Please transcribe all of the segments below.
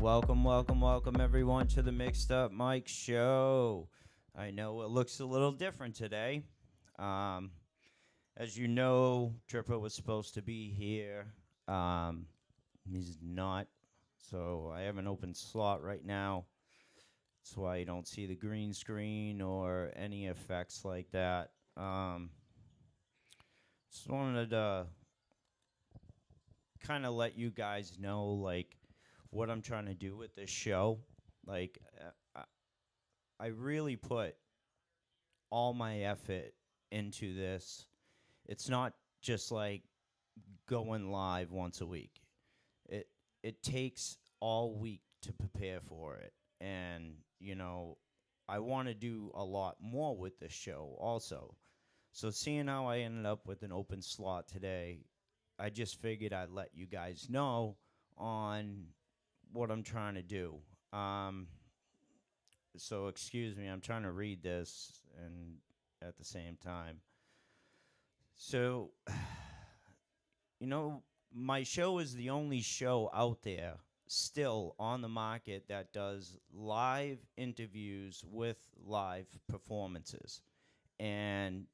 Welcome everyone to the MixedupMike Show. I know it looks a little different today. Um, as you know, Tripper was supposed to be here. He's not, so I have an open slot right now. That's why you don't see the green screen or any effects like that. Just wanted to kind of let you guys know, like, what I'm trying to do with this show. Like, I really put all my effort into this. It's not just like going live once a week. It it takes all week to prepare for it. And, I want to do a lot more with this show also. So seeing how I ended up with an open slot today, I just figured I'd let you guys know on what I'm trying to do. So excuse me, I'm trying to read this and at the same time. So, you know, my show is the only show out there still on the market that does live interviews with live performances. And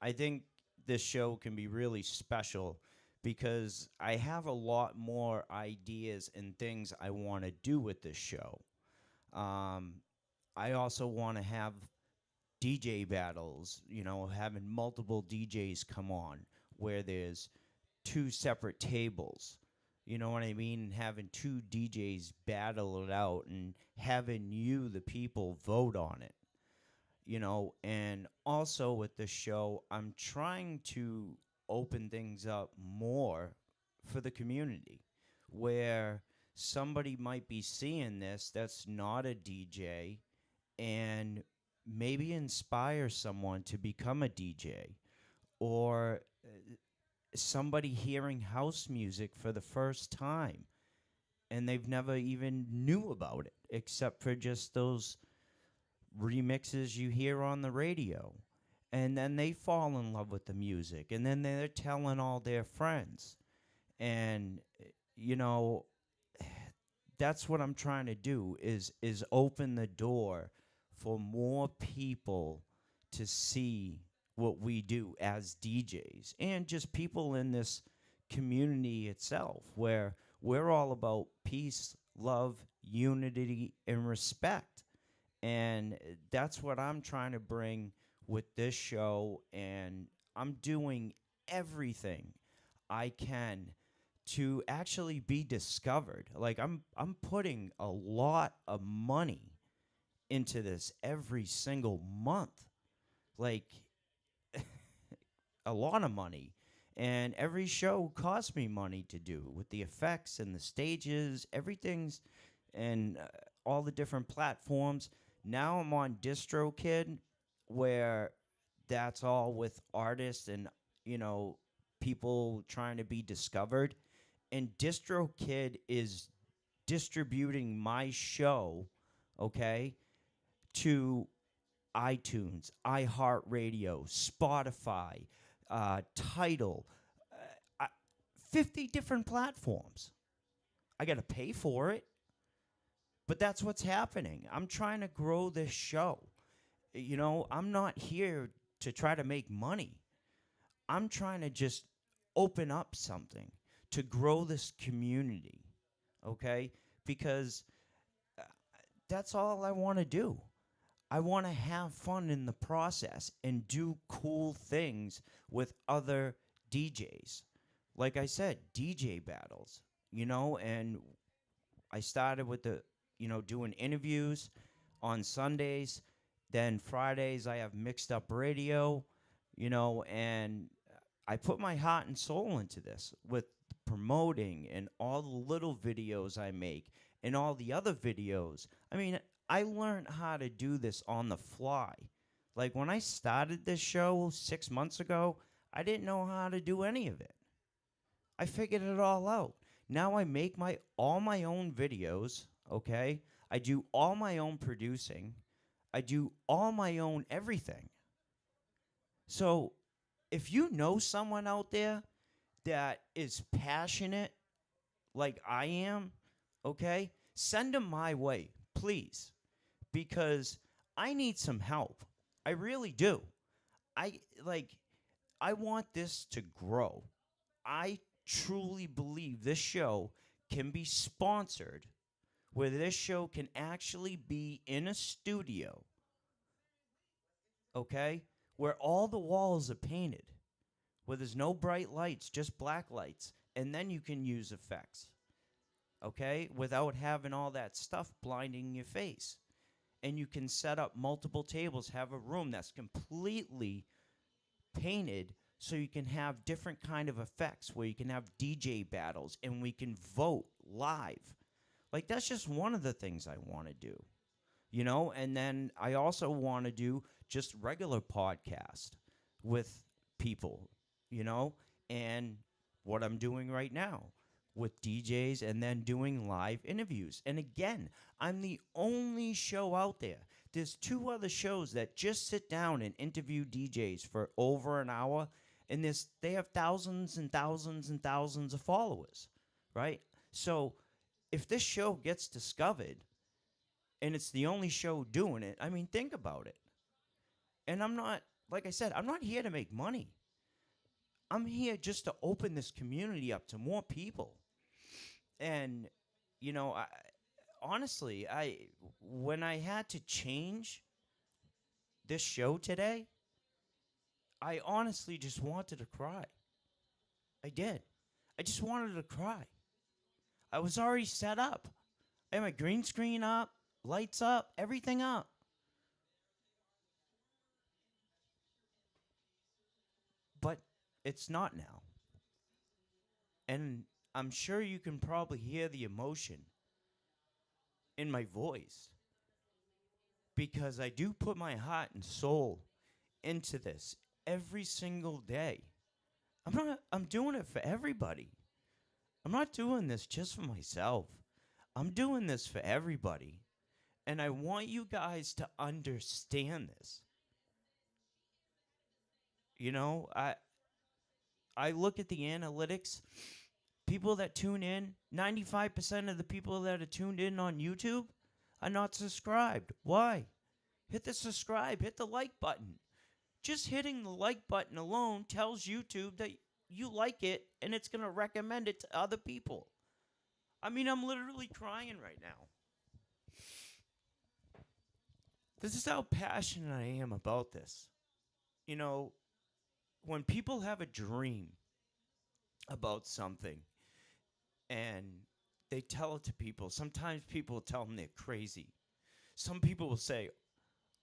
I think this show can be really special because I have a lot more ideas and things I want to do with this show. Um, I also want to have DJ battles, having multiple DJs come on where there's two separate tables. You know what I mean? Having two DJs battle it out and having you, the people, vote on it. And also with the show, I'm trying to open things up more for the community where somebody might be seeing this that's not a DJ and maybe inspire someone to become a DJ or somebody hearing house music for the first time and they've never even knew about it except for just those remixes you hear on the radio. And then they fall in love with the music and then they're telling all their friends. And you know, that's what I'm trying to do is open the door for more people to see what we do as DJs and just people in this community itself where we're all about peace, love, unity, and respect. And that's what I'm trying to bring with this show. And I'm doing everything I can to actually be discovered. Like I'm putting a lot of money into this every single month. Like a lot of money. And every show costs me money to do with the effects and the stages, everything's and all the different platforms. Now I'm on DistroKid where that's all with artists and people trying to be discovered. And DistroKid is distributing my show, okay, to iTunes, iHeartRadio, Spotify, Tidal, 50 different platforms. I got to pay for it, but that's what's happening. I'm trying to grow this show. I'm not here to try to make money. I'm trying to just open up something to grow this community, okay? Because that's all I want to do. I want to have fun in the process and do cool things with other DJs. Like I said, DJ battles, and I started with doing interviews on Sundays. Then Fridays, I have Mixed Up Radio, and I put my heart and soul into this with promoting and all the little videos I make and all the other videos. I mean, I learned how to do this on the fly. Like when I started this show 6 months ago, I didn't know how to do any of it. I figured it all out. Now I make all my own videos, okay? I do all my own producing. I do all my own everything. So, if you know someone out there that is passionate like I am, okay? Send them my way, please, because I need some help. I really do. I like I want this to grow. I truly believe this show can be sponsored, where this show can actually be in a studio, okay? Where all the walls are painted, where there's no bright lights, just black lights, and then you can use effects, okay? Without having all that stuff blinding your face. And you can set up multiple tables, have a room that's completely painted so you can have different kind of effects where you can have DJ battles and we can vote live. Like, that's just one of the things I want to do, you know? And then I also want to do just regular podcast with people, you know? And what I'm doing right now with DJs and then doing live interviews. And again, I'm the only show out there. There's 2 other shows that just sit down and interview DJs for over an hour, and they have thousands and thousands and thousands of followers, right? So if this show gets discovered and it's the only show doing it, I mean, think about it. And I'm not, like I said, I'm not here to make money. I'm here just to open this community up to more people. And, you know, honestly, when I had to change this show today, I honestly just wanted to cry. I did. I just wanted to cry. I was already set up. I had my green screen up, lights up, everything up. But it's not now. And I'm sure you can probably hear the emotion in my voice, because I do put my heart and soul into this every single day. I'm doing it for everybody. I'm not doing this just for myself. I'm doing this for everybody. And I want you guys to understand this. You know, I look at the analytics. People that tune in, 95% of the people that are tuned in on YouTube are not subscribed. Why? Hit the subscribe, hit the like button. Just hitting the like button alone tells YouTube that you like it, and it's going to recommend it to other people. I mean, I'm literally crying right now. This is how passionate I am about this. You know, when people have a dream about something and they tell it to people, sometimes people tell them they're crazy. Some people will say,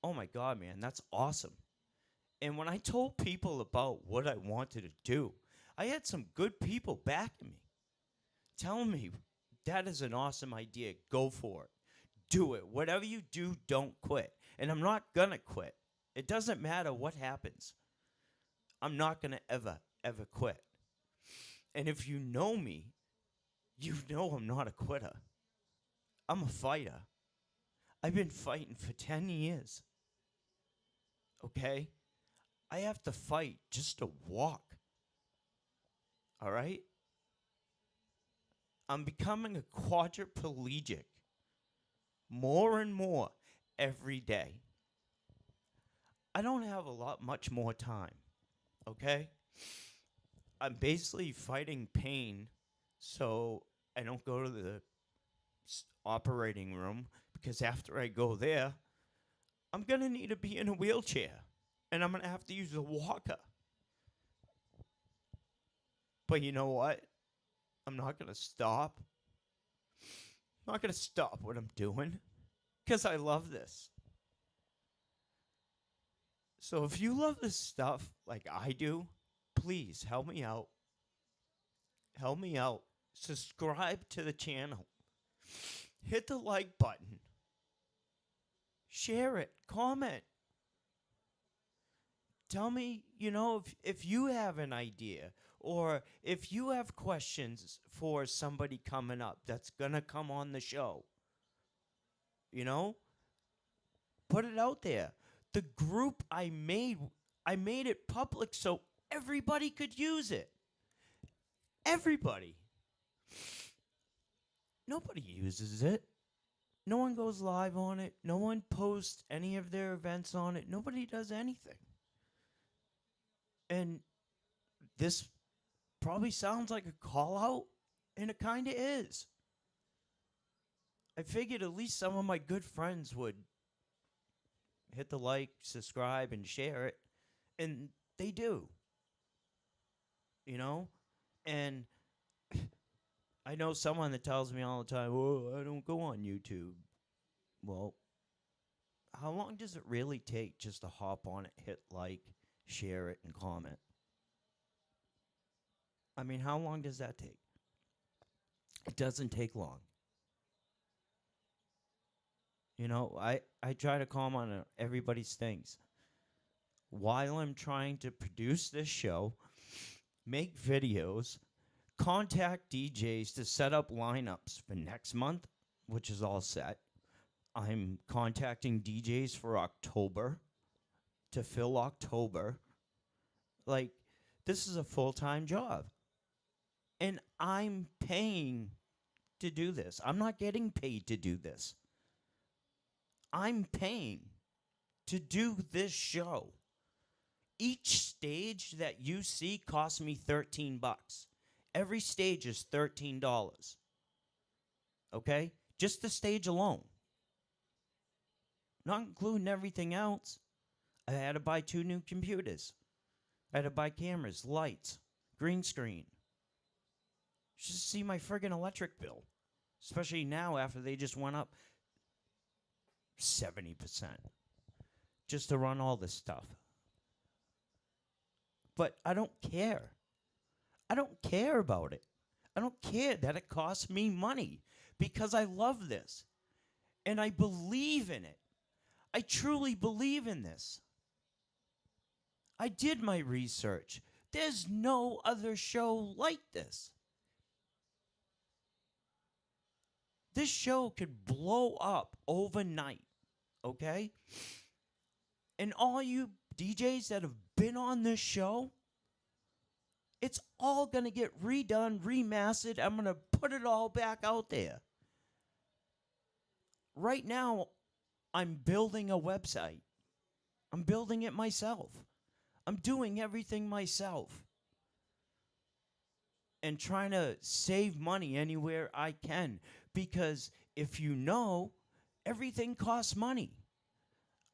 "Oh my God, man, that's awesome." And when I told people about what I wanted to do, I had some good people backing me, telling me, "That is an awesome idea. Go for it. Do it. Whatever you do, don't quit." And I'm not going to quit. It doesn't matter what happens. I'm not going to ever quit. And if you know me, you know I'm not a quitter. I'm a fighter. I've been fighting for 10 years. Okay? I have to fight just to walk. All right? I'm becoming a quadriplegic more and more every day. I don't have much more time. Okay? I'm basically fighting pain so I don't go to the operating room, because after I go there, I'm going to need to be in a wheelchair, and I'm going to have to use a walker. But you know what? I'm not going to stop. I'm not going to stop what I'm doing, because I love this. So if you love this stuff like I do, please help me out. Help me out. Subscribe to the channel. Hit the like button. Share it. Comment. Tell me, you know, if you have an idea, or if you have questions for somebody coming up that's going to come on the show. You know? Put it out there. The group I made it public so everybody could use it. Everybody. Nobody uses it. No one goes live on it. No one posts any of their events on it. Nobody does anything. And this probably sounds like a call out, and it kind of is. I figured at least some of my good friends would hit the like, subscribe, and share it. And they do. You know? And I know someone that tells me all the time, oh, I don't go on YouTube. Well, how long does it really take just to hop on it, hit like, share it, and comment? I mean, how long does that take? It doesn't take long. You know, I try to comment on everybody's things. While I'm trying to produce this show, make videos, contact DJs to set up lineups for next month, which is all set. I'm contacting DJs for October to fill October. Like, this is a full-time job. And I'm paying to do this. I'm not getting paid to do this. I'm paying to do this show. Each stage that you see costs me $13. Every stage is $13. Okay? Just the stage alone. Not including everything else. I had to buy 2 new computers. I had to buy cameras, lights, green screen. You should see my friggin' electric bill. Especially now after they just went up 70%. Just to run all this stuff. But I don't care. I don't care about it. I don't care that it costs me money. Because I love this. And I believe in it. I truly believe in this. I did my research. There's no other show like this. This show could blow up overnight, okay? And all you DJs that have been on this show, it's all going to get redone, remastered. I'm going to put it all back out there. Right now, I'm building a website. I'm building it myself. I'm doing everything myself. And trying to save money anywhere I can. Because if you know, everything costs money.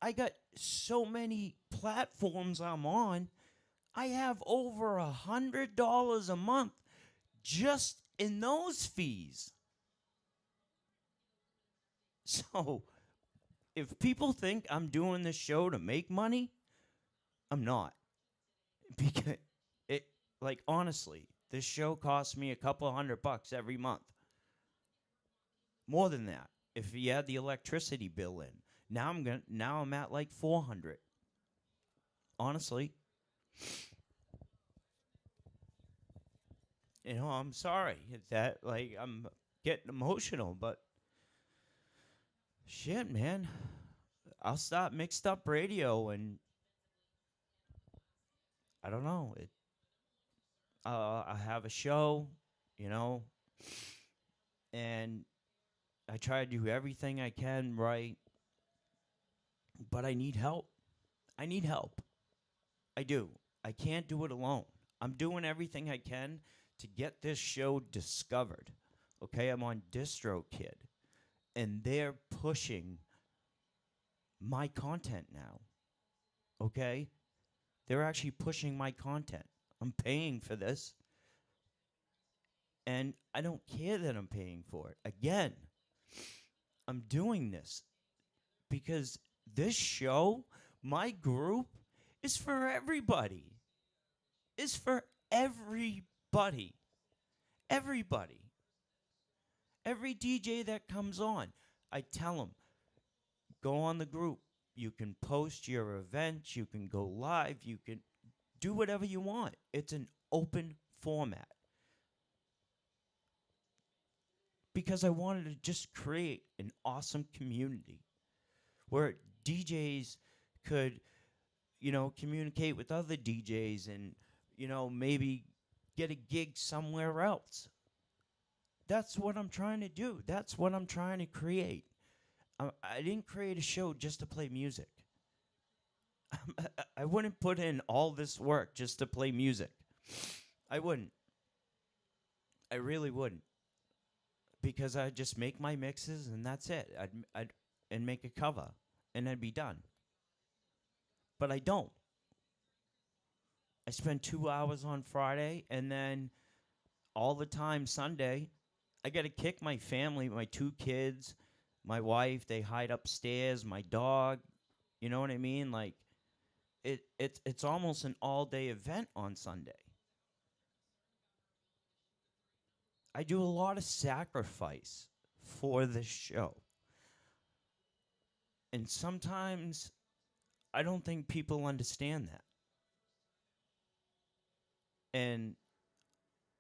I got so many platforms I'm on. I have over $100 a month just in those fees. So, if people think I'm doing this show to make money, I'm not. Because it, like, honestly, this show costs me a couple $100 every month. More than that, if you add the electricity bill in. Now I'm at like $400. Honestly. You know, I'm sorry that, like, I'm getting emotional, but shit, man. I'll stop Mixed Up Radio and I don't know. I have a show, you know, and I try to do everything I can right, but I need help. I need help. I do. I can't do it alone. I'm doing everything I can to get this show discovered. Okay, I'm on DistroKid, and they're pushing my content now. Okay? They're actually pushing my content. I'm paying for this. And I don't care that I'm paying for it. Again, I'm doing this because this show, my group, is for everybody. It's for everybody. Everybody. Every DJ that comes on, I tell them, go on the group. You can post your events. You can go live. You can do whatever you want. It's an open format. Because I wanted to just create an awesome community where DJs could, you know, communicate with other DJs and, you know, maybe get a gig somewhere else. That's what I'm trying to do. That's what I'm trying to create. I didn't create a show just to play music. I wouldn't put in all this work just to play music. I wouldn't. I really wouldn't. Because I'd just make my mixes and that's it. I'd and make a cover and I'd be done. But I don't. I spend 2 hours on Friday and then all the time Sunday. I got to kick my family, my 2 kids, my wife. They hide upstairs. My dog. You know what I mean? Like it's almost an all day event on Sunday. I do a lot of sacrifice for this show. And sometimes I don't think people understand that. And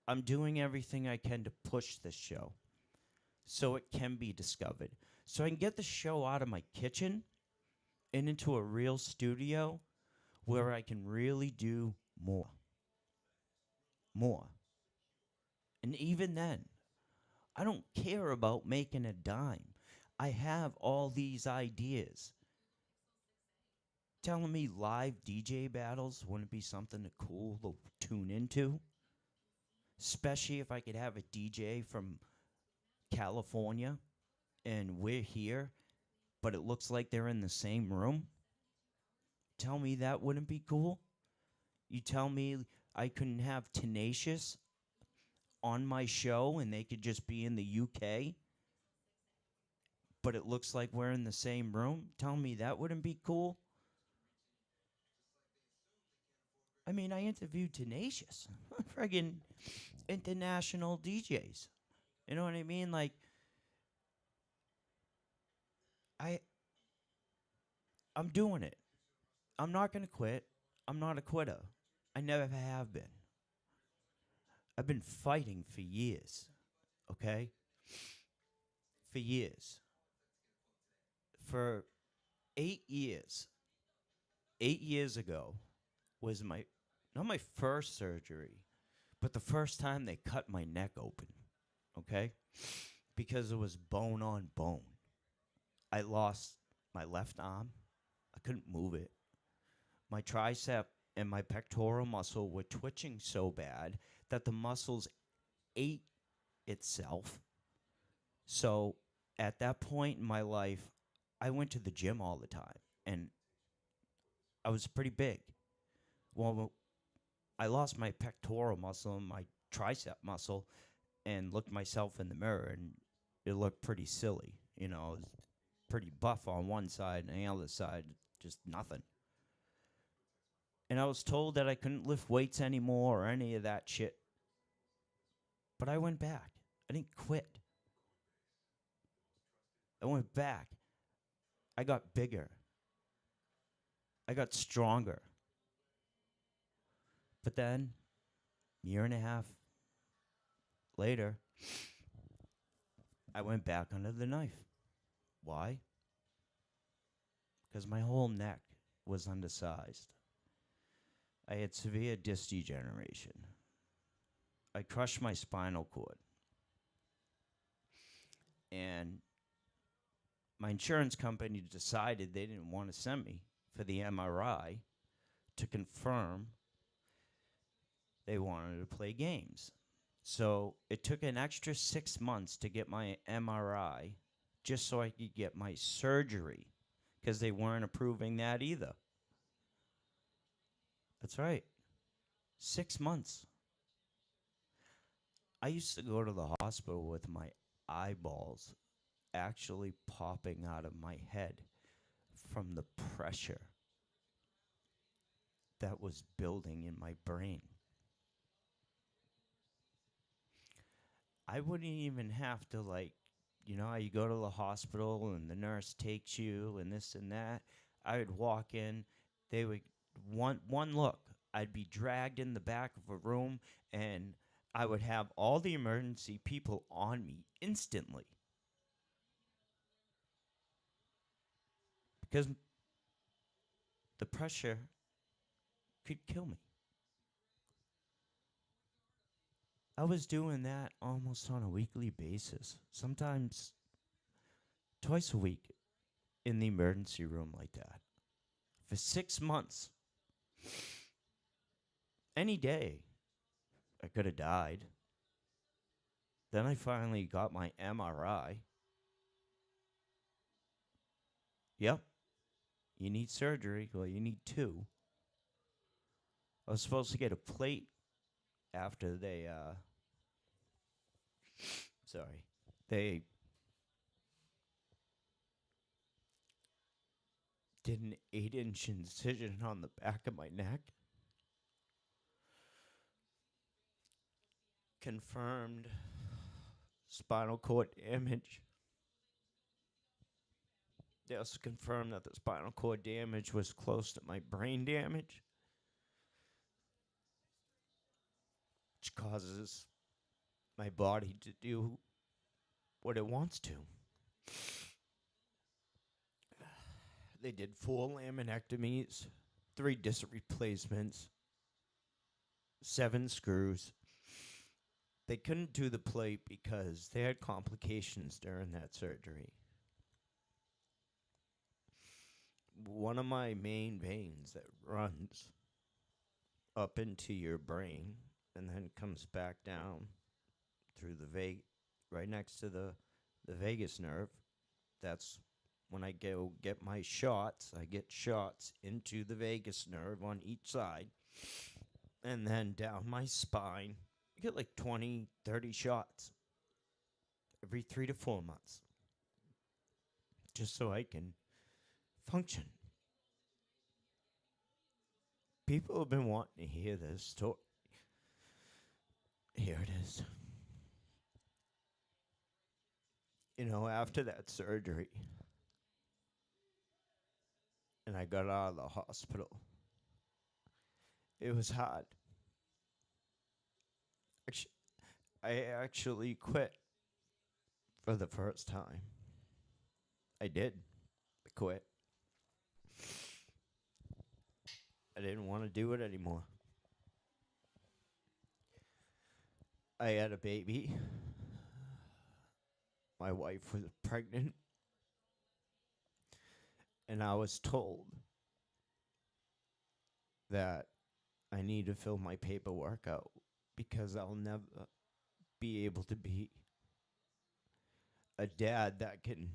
I'm doing everything I can to push this show so it can be discovered. So I can get the show out of my kitchen and into a real studio where I can really do more. More. And even then, I don't care about making a dime. I have all these ideas. Telling me live DJ battles wouldn't be something cool to tune into? Especially if I could have a DJ from California and we're here, but it looks like they're in the same room. Tell me that wouldn't be cool? You tell me I couldn't have Tenacious on my show and they could just be in the UK, but it looks like we're in the same room? Tell me that wouldn't be cool? I mean, I interviewed Tenacious, friggin' international DJs. You know what I mean? Like, I, I'm doing it. I'm not gonna quit. I'm not a quitter. I never have been. I've been fighting for years. Okay? For years. For 8 years. 8 years ago was my, not my first surgery, but the first time they cut my neck open. Okay? Because it was bone on bone. I lost my left arm. I couldn't move it. My tricep and my pectoral muscle were twitching so bad that the muscles ate itself. So at that point in my life, I went to the gym all the time and I was pretty big. Well, I lost my pectoral muscle and my tricep muscle and looked myself in the mirror and it looked pretty silly. You know, I was pretty buff on one side and the other side, just nothing. And I was told that I couldn't lift weights anymore or any of that shit. But I went back. I didn't quit. I went back. I got bigger. I got stronger. But then, year and a half later, I went back under the knife. Why? Because my whole neck was undersized. I had severe disc degeneration. I crushed my spinal cord. And my insurance company decided they didn't want to send me for the MRI to confirm they wanted to play games. So it took an extra 6 months to get my MRI just so I could get my surgery because they weren't approving that either. That's right. 6 months. I used to go to the hospital with my eyeballs actually popping out of my head from the pressure that was building in my brain. I wouldn't even have to, like, you know how you go to the hospital and the nurse takes you and this and that. I would walk in, they would one look. I'd be dragged in the back of a room and I would have all the emergency people on me instantly. Because the pressure could kill me. I was doing that almost on a weekly basis, sometimes twice a week. in the emergency room like that for 6 months. Any day, I could have died. Then I finally got my MRI. Yep, you need surgery. Well, you need two. I was supposed to get a plate after sorry, they did an 8-inch incision on the back of my neck. Confirmed spinal cord damage. They also confirmed that the spinal cord damage was close to my brain damage, which causes my body to do what it wants to. They did 4 laminectomies, 3 disc replacements, 7 screws. They couldn't do the plate because they had complications during that surgery. One of my main veins that runs up into your brain and then comes back down through the right next to the vagus nerve. That's when I go get my shots. I get shots into the vagus nerve on each side and then down my spine. I get like 20, 30 shots every 3 to 4 months just so I can function. People have been wanting to hear this story. Here it is. You know, after that surgery, and I got out of the hospital, it was hard. I actually quit for the first time. I did. I quit. I didn't want to do it anymore. I had a baby. My wife was pregnant. And I was told that I need to fill my paperwork out because I'll never be able to be a dad that can,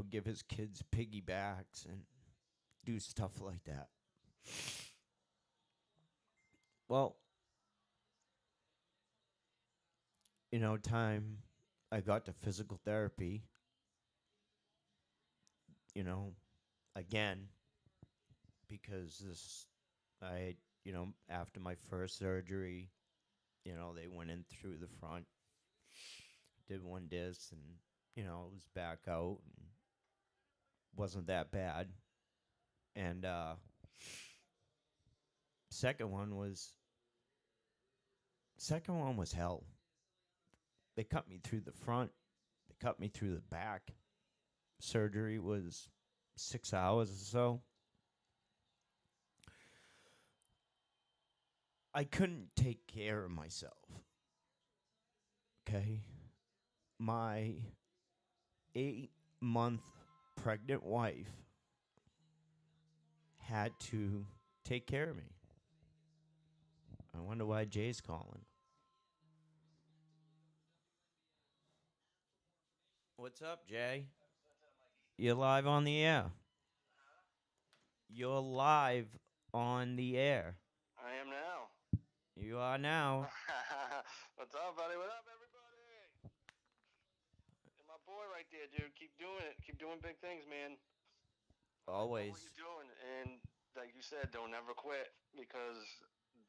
give his kids piggybacks and do stuff like that. Well, time I got to physical therapy, again, because after my first surgery, they went in through the front, did one disc, and, it was back out, and wasn't that bad. And second one was hell. They cut me through the front. They cut me through the back. Surgery was 6 hours or so. I couldn't take care of myself. Okay? My 8-month pregnant wife had to take care of me. I wonder why Jay's calling. What's up, Jay? You're live on the air. You're live on the air. I am now. You are now. What's up, buddy? What up, everybody? And my boy right there, dude. Keep doing it. Keep doing big things, man. Always. I love what you're doing. And like you said, don't ever quit because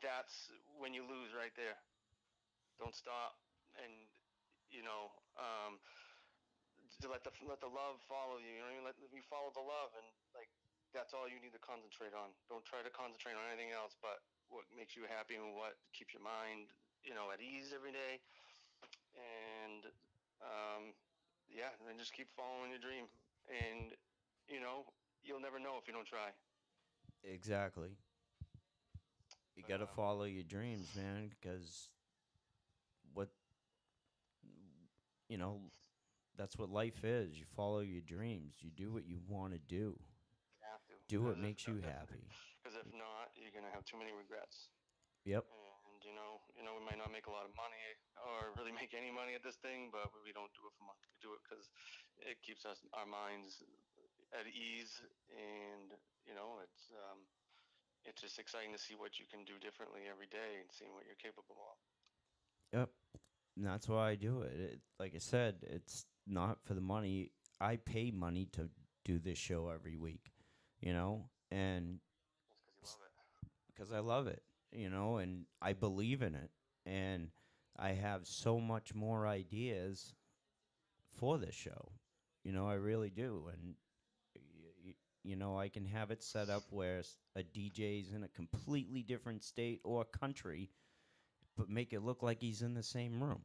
that's when you lose right there. Don't stop. And, you know, to let the love follow you. You know what I mean? Let you follow the love. And, like, that's all you need to concentrate on. Don't try to concentrate on anything else but what makes you happy and what keeps your mind, at ease every day. And yeah, and then just keep following your dream. And you'll never know if you don't try. Exactly. You got to follow your dreams, man, because what, you know, That's what life is. You follow your dreams. You do what you want to do. You have to, Do what makes you happy. because if not, you're gonna have too many regrets. Yep. And we might not make a lot of money or really make any money at this thing, but we don't do it for money. We do it because it keeps our minds at ease, and it's just exciting to see what you can do differently every day and seeing what you're capable of. Yep. And that's why I do it. Like I said, it's not for the money. I pay money to do this show every week, and That's because I love it, and I believe in it. And I have so much more ideas for this show. I really do. And, I can have it set up where a DJ's in a completely different state or country, but make it look like he's in the same room.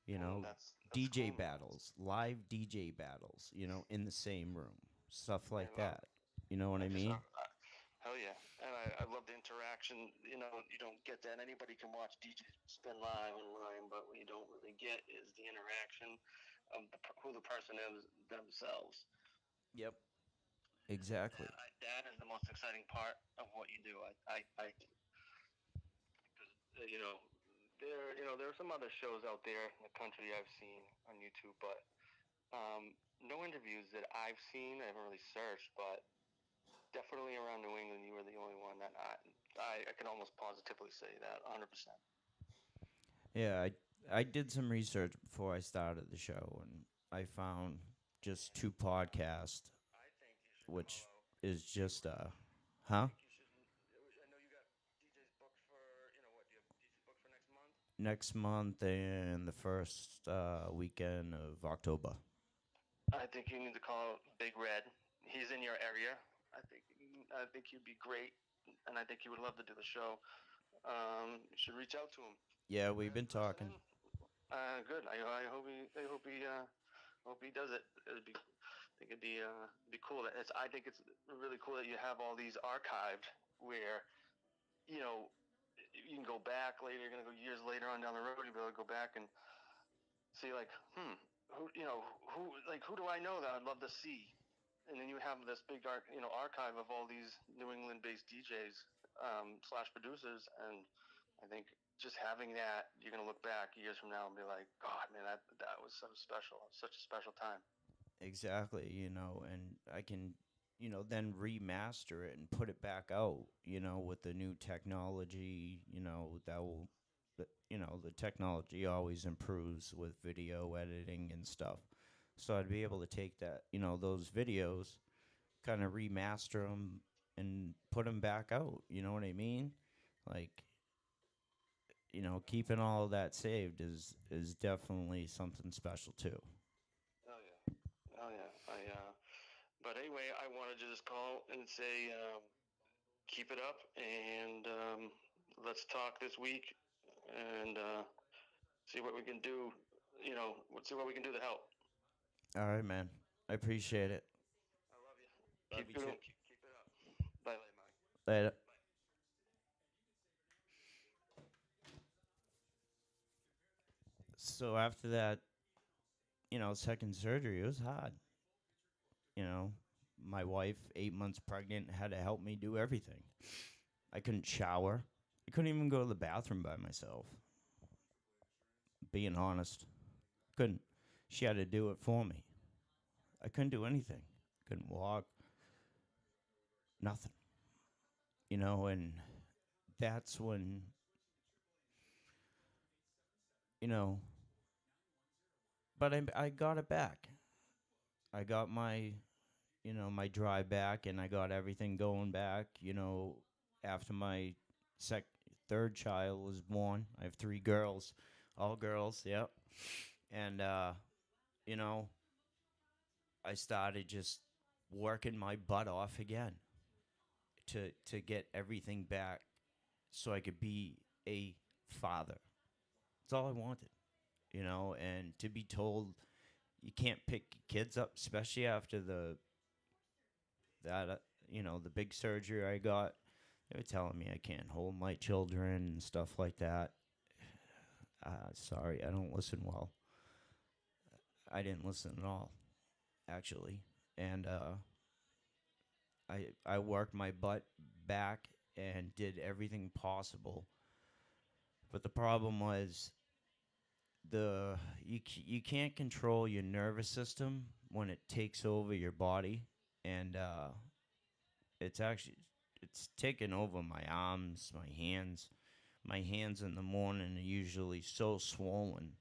that's DJ cool, man. battles, live DJ battles, in the same room, stuff like Man, that. You know what I I just mean? hell yeah, and I love the interaction. You don't get that. Anybody can watch DJs spin live online, but what you don't really get is the interaction of who the person is themselves. Yep. Exactly. That is the most exciting part of what you do. I because there are some other shows out there in the country I've seen on YouTube, but no interviews that I've seen. I haven't really searched, but definitely around New England, you were the only one that I can almost positively say that 100%. Yeah, I did some research before I started the show, and I found just two podcasts, I think you should call which out is Big just Red. I huh? think you should. I know you got DJs booked for. What? Do you have DJs booked for next month? Next month and the first weekend of October. I think you need to call Big Red. He's in your area. I think he'd be great, and I think he would love to do the show. You should reach out to him. Yeah, Get we've that been person talking. in. Good. I hope he does it. I think it'd be cool. I think it's really cool that you have all these archived where you know you can go back later. You're gonna go years later on down the road. You'll be able to go back and see like, who do I know that I'd love to see? And then you have this big archive of all these New England-based DJs slash producers, and I think just having that, you're gonna look back years from now and be like, God, man, that was so special, such a special time. Exactly, and I can, then remaster it and put it back out, with the new technology, that will, the technology always improves with video editing and stuff. So I'd be able to take that, those videos, kind of remaster them and put them back out. You know what I mean? Like, keeping all of that saved is definitely something special too. Oh yeah, oh yeah. But anyway, I wanted to just call and say, keep it up, and let's talk this week, and see what we can do. Let's see what we can do to help. All right, man. I appreciate it. I love you. Love you too. Keep it up. Bye, Mike. Later. So after that, second surgery, it was hard. You know, my wife, 8 months pregnant, had to help me do everything. I couldn't shower. I couldn't even go to the bathroom by myself. Being honest, couldn't. She had to do it for me. I couldn't do anything. Couldn't walk. Nothing. And that's when, you know, but I got it back. I got my drive back, and I got everything going back, after my sec third child was born. I have three girls, all girls, yep. And you know, I started just working my butt off again to get everything back so I could be a father. That's all I wanted, and to be told you can't pick your kids up, especially after the big surgery I got. They were telling me I can't hold my children and stuff like that. Sorry, I don't listen well. I didn't listen at all, actually. And I worked my butt back and did everything possible. But the problem was you can't control your nervous system when it takes over your body, and it's actually it's taken over my arms, my hands. My hands in the morning are usually so swollen,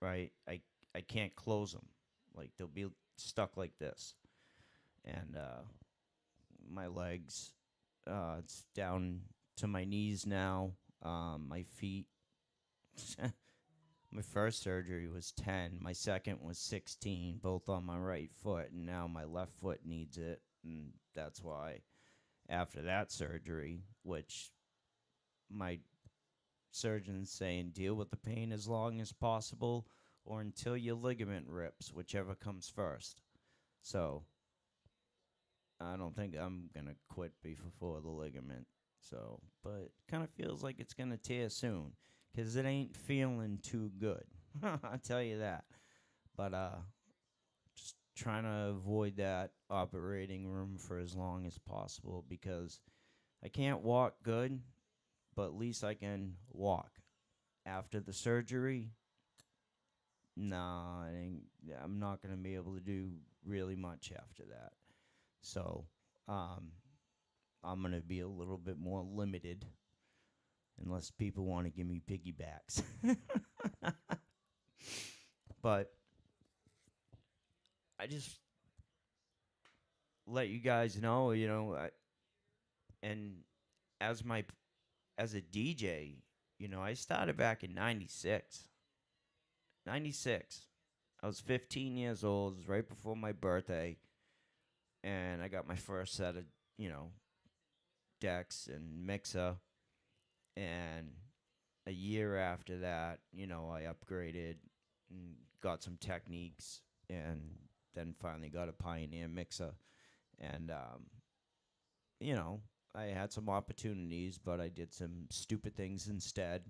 right? I can't close them. Like they'll be stuck like this, and my legs, it's down to my knees now. My feet. My first surgery was 10. My second was 16, both on my right foot, and now my left foot needs it, and that's why after that surgery, which my surgeon's saying deal with the pain as long as possible or until your ligament rips, whichever comes first. So I don't think I'm gonna quit before the ligament. So, but kind of feels like it's gonna tear soon, 'cause it ain't feeling too good. I tell you that. But just trying to avoid that operating room for as long as possible because I can't walk good, but at least I can walk. After the surgery, nah, I'm not gonna be able to do really much after that. So, um, I'm gonna be a little bit more limited unless people want to give me piggybacks. But I just let you guys know, and as my as a DJ, I started back in 96. 96. I was 15 years old, it was right before my birthday, and I got my first set of, decks and mixer, and a year after that, I upgraded and got some techniques, and then finally got a Pioneer mixer. And, you know, I had some opportunities, but I did some stupid things instead.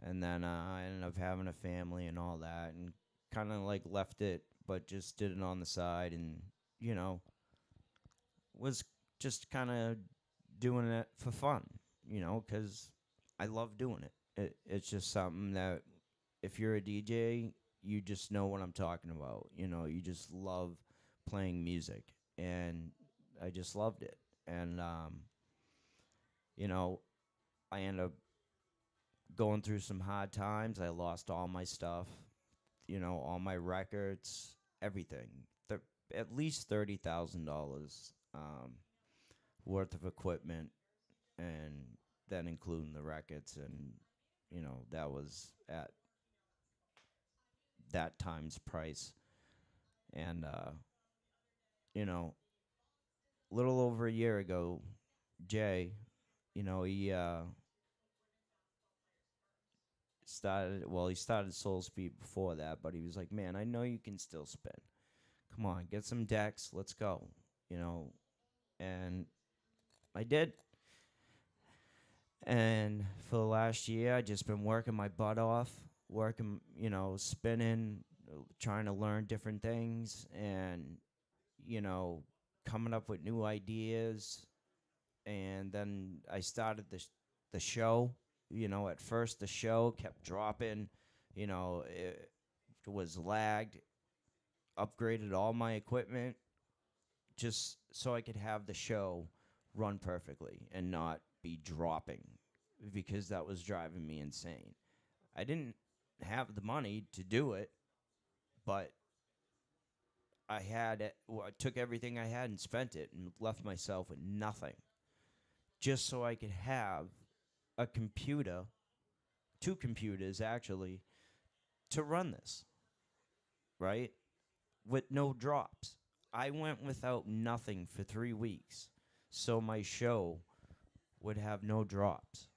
And then I ended up having a family and all that, and kind of like left it, but just did it on the side, and, you know, was just kind of doing it for fun, because I love doing it. It's just something that if you're a DJ, you just know what I'm talking about. You just love playing music, and I just loved it. And you know, I ended up going through some hard times. I lost all my stuff, all my records, everything. At least $30,000 worth of equipment, and then including the records, and that was at that time's price. And you know, little over a year ago, Jay, he he started Soul Speed before that, but he was like, man, I know you can still spin. Come on, get some decks, let's go. And I did. And for the last year, I just been working my butt off, working, spinning, trying to learn different things, and you know, coming up with new ideas. And then I started the show. At first the show kept dropping. It was lagged. Upgraded all my equipment just so I could have the show run perfectly and not be dropping, because that was driving me insane. I didn't have the money to do it, but I had it. Well, I took everything I had and spent it and left myself with nothing, just so I could have a computer, two computers actually, to run this, right? With no drops. I went without nothing for 3 weeks, so my show would have no drops.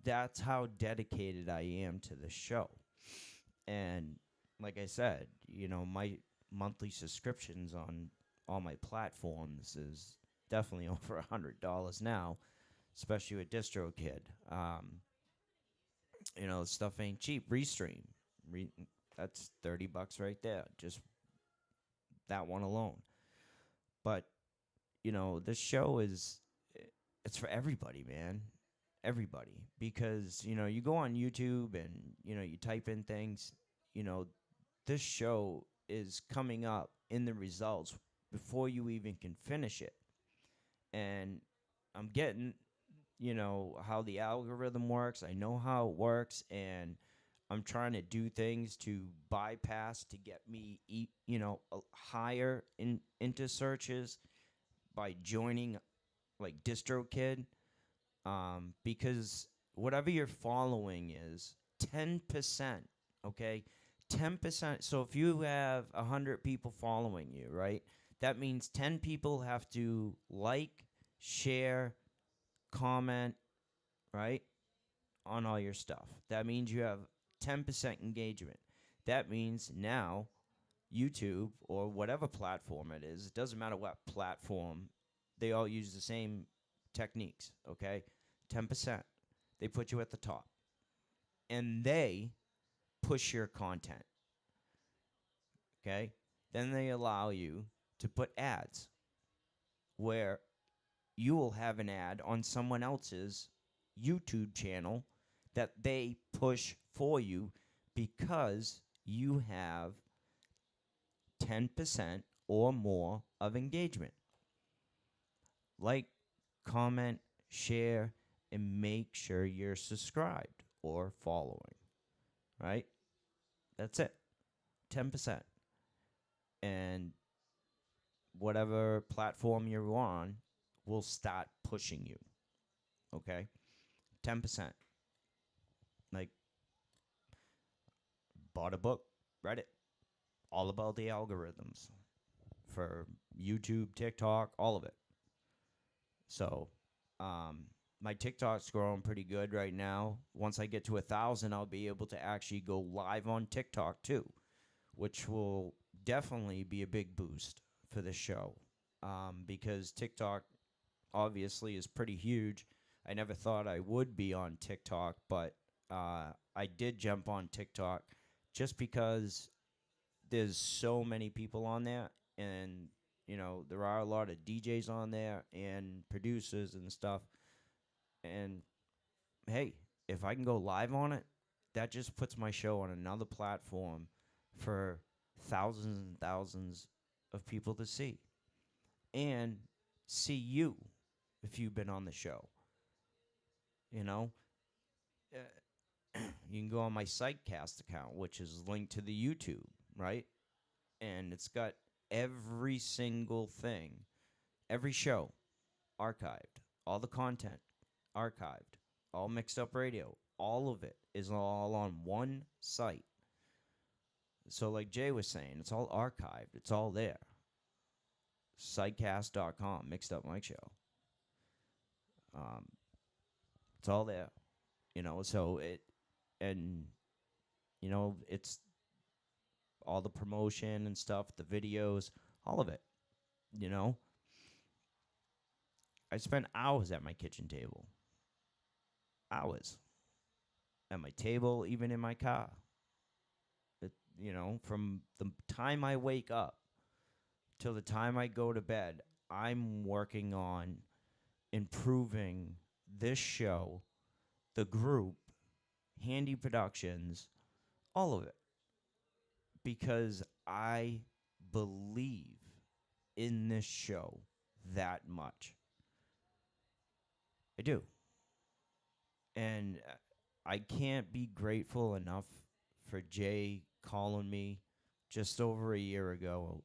That's how dedicated I am to the show. And like I said, my monthly subscriptions on all my platforms is definitely over $100 now, especially with DistroKid. Stuff ain't cheap. Restream. That's $30 right there. Just that one alone. But, this show it's for everybody, man. Everybody. Because, you go on YouTube and, you type in things, you know, this show is coming up in the results before you even can finish it. And I'm getting, how the algorithm works. I know how it works, and I'm trying to do things to bypass to get me, higher into searches by joining like DistroKid, because whatever your following is, 10%, okay, 10%. So if you have 100 people following you, right, that means 10 people have to like, share, comment, right, on all your stuff. That means you have 10% engagement. That means now YouTube or whatever platform it is, it doesn't matter what platform, they all use the same techniques, okay? 10%. They put you at the top. And they push your content, okay? Then they allow you to put ads where you will have an ad on someone else's YouTube channel that they push for you because you have 10% or more of engagement. Like, comment, share, and make sure you're subscribed or following, right? That's it. 10%. And whatever platform you're on will start pushing you, okay? 10%. Like, bought a book, read it. All about the algorithms for YouTube, TikTok, all of it. So, my TikTok's growing pretty good right now. Once I get to 1,000, I'll be able to actually go live on TikTok too, which will definitely be a big boost for the show, because TikTok obviously is pretty huge. I never thought I would be on TikTok, but I did jump on TikTok just because there's so many people on there, and there are a lot of DJs on there and producers and stuff. And hey, if I can go live on it, that just puts my show on another platform for thousands and thousands of people to see and see you if you've been on the show. You know, you can go on my Sidecast account, which is linked to the YouTube, right? And it's got every single thing, every show archived, all the content archived, all Mixed Up Radio, all of it is all on one site. So like Jay was saying, it's all archived, it's all there. Sidecast.com, MixedupMike Show. It's all there, so it's all the promotion and stuff, the videos, all of it, I spent hours at my kitchen table. Hours. At my table, even in my car. From the time I wake up till the time I go to bed, I'm working on improving this show, the group, Handy Productions, all of it. Because I believe in this show that much. I do. And I can't be grateful enough for Jay calling me just over a year ago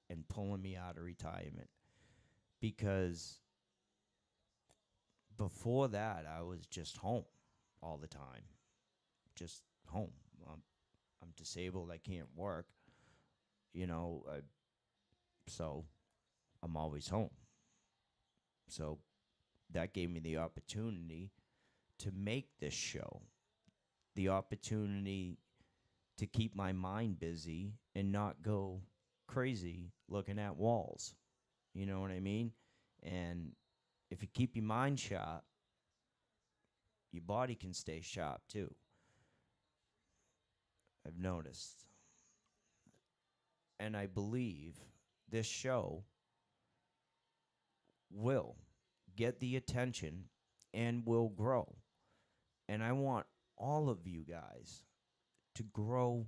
and pulling me out of retirement. Because before that, I was just home all the time. Just home. I'm disabled. I can't work. So I'm always home. So that gave me the opportunity to make this show, the opportunity to keep my mind busy and not go crazy looking at walls. You know what I mean? And if you keep your mind sharp, your body can stay sharp too. I've noticed. and I believe this show will get the attention and will grow. And I want all of you guys to grow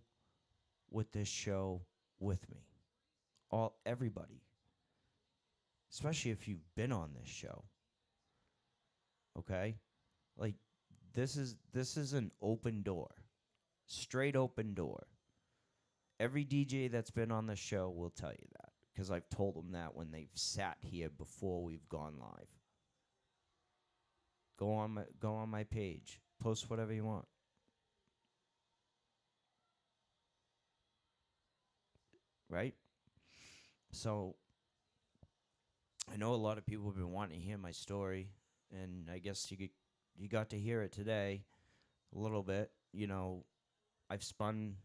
with this show with me. Everybody. Especially if you've been on this show. Okay? Like this is an open door. Straight open door. Every DJ that's been on the show will tell you that, because I've told them that when they've sat here before we've gone live. Go on my page. Post whatever you want. Right? So I know a lot of people have been wanting to hear my story, and I guess you got to hear it today a little bit. You know, I've spun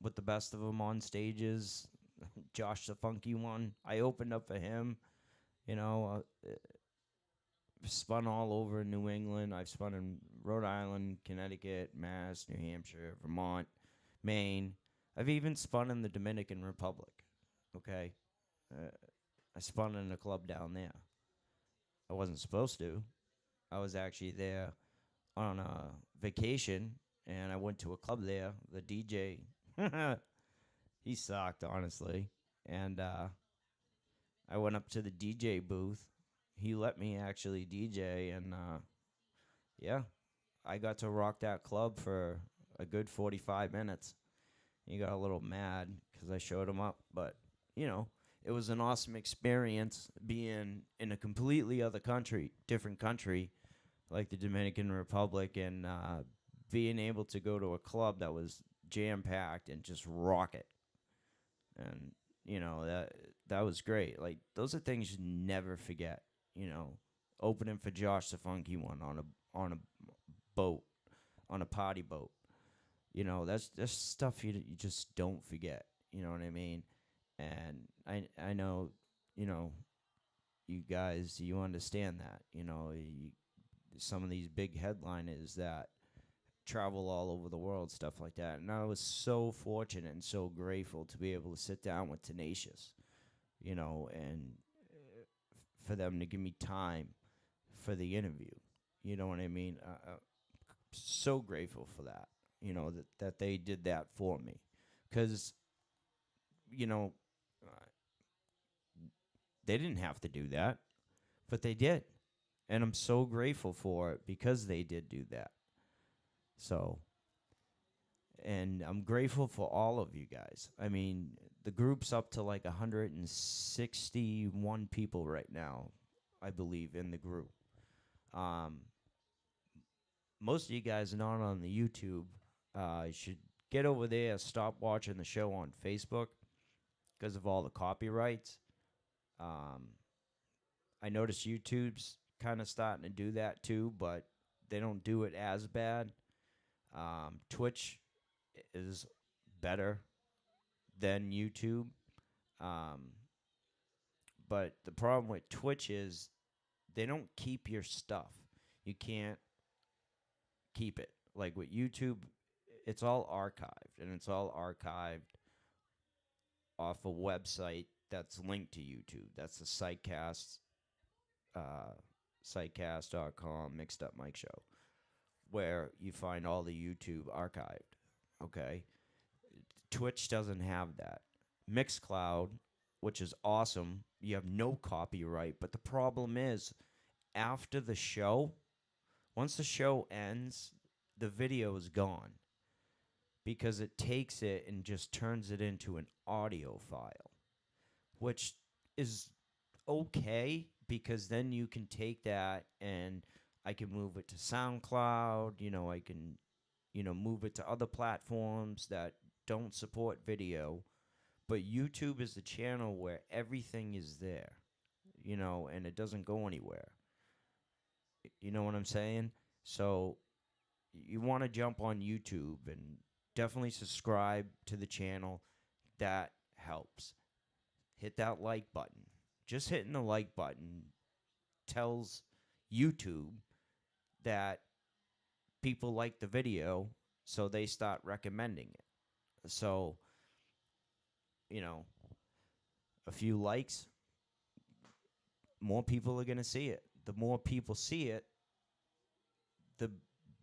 with the best of them on stages. Josh the Funky One, I opened up for him. You know, spun all over New England. I've spun in Rhode Island, Connecticut, Mass, New Hampshire, Vermont, Maine. I've even spun in the Dominican Republic. Okay, I spun in a club down there. I wasn't supposed to. I was actually there on a vacation, and I went to a club there. The DJ, he sucked, honestly. And I went up to the DJ booth. He let me actually DJ, and yeah, I got to rock that club for a good 45 minutes. He got a little mad because I showed him up, but, you know, it was an awesome experience being in a completely other country, different country, like the Dominican Republic, and being able to go to a club that was jam-packed and just rock it. And, you know, that was great. Like, those are things you never forget, you know. Opening for Josh the Funky One on a boat, on a party boat. You know, that's stuff you just don't forget. You know what I mean? And I know, you know, you guys, you understand that. You know, some of these big headliners that travel all over the world, stuff like that. And I was so fortunate and so grateful to be able to sit down with Tenacious, you know, and for them to give me time for the interview. You know what I mean? So grateful for that, you know, that they did that for me. Because, you know, they didn't have to do that, but they did. And I'm so grateful for it because they did do that. So, and I'm grateful for all of you guys. I mean, the group's up to like 161 people right now, I believe, in the group. Most of you guys are not on the YouTube. You should get over there, stop watching the show on Facebook because of all the copyrights. I notice YouTube's kind of starting to do that too, but they don't do it as bad. Twitch is better than YouTube. But the problem with Twitch is they don't keep your stuff. You can't keep it. Like with YouTube, it's all archived, and it's all archived off a website that's linked to YouTube. That's the sitecast.com, MixedupMike Show, where you find all the YouTube archived. Okay? Twitch doesn't have that. Mixcloud, which is awesome, you have no copyright, but the problem is after the show, once the show ends, the video is gone because it takes it and just turns it into an audio file, which is okay because then you can take that and I can move it to SoundCloud, you know, I can, you know, move it to other platforms that don't support video, but YouTube is the channel where everything is there, you know, and it doesn't go anywhere. You know what I'm saying? So you want to jump on YouTube and definitely subscribe to the channel. That helps. Hit that like button. Just hitting the like button tells YouTube that people like the video, so they start recommending it. So you know, a few likes, more people are going to see it. The more people see it, the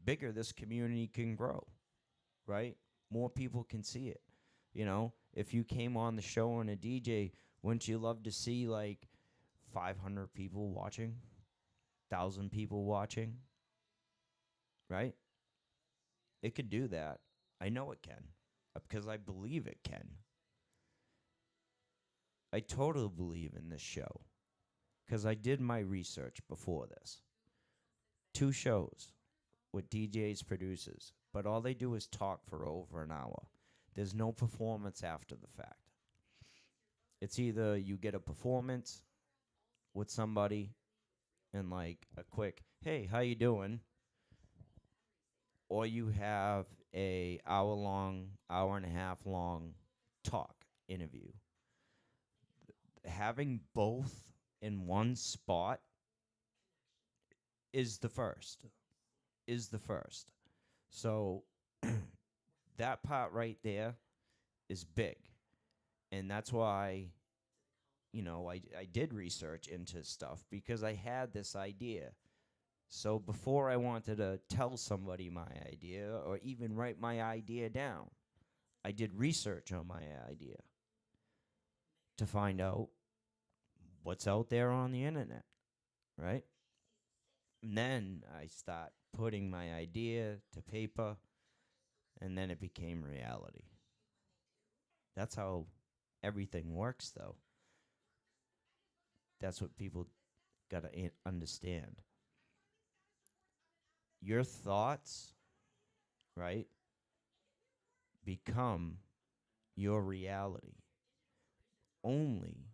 bigger this community can grow, right? More people can see it. You know, if you came on the show and a DJ, wouldn't you love to see like 500 people watching, 1,000 people watching, right? It could do that. I know it can because I believe it can. I totally believe in this show because I did my research before this. 2 shows with DJs, producers, but all they do is talk for over an hour. There's no performance after the fact. It's either you get a performance with somebody and like a quick, hey, how you doing? Or you have a hour and a half long talk interview. Having both in one spot is the first. So that part right there is big. And that's why, I did research into stuff because I had this idea. So before I wanted to tell somebody my idea or even write my idea down, I did research on my idea to find out what's out there on the internet, right? And then I start putting my idea to paper, and then it became reality. That's how everything works, though. That's what people got to understand. Your thoughts, right, become your reality only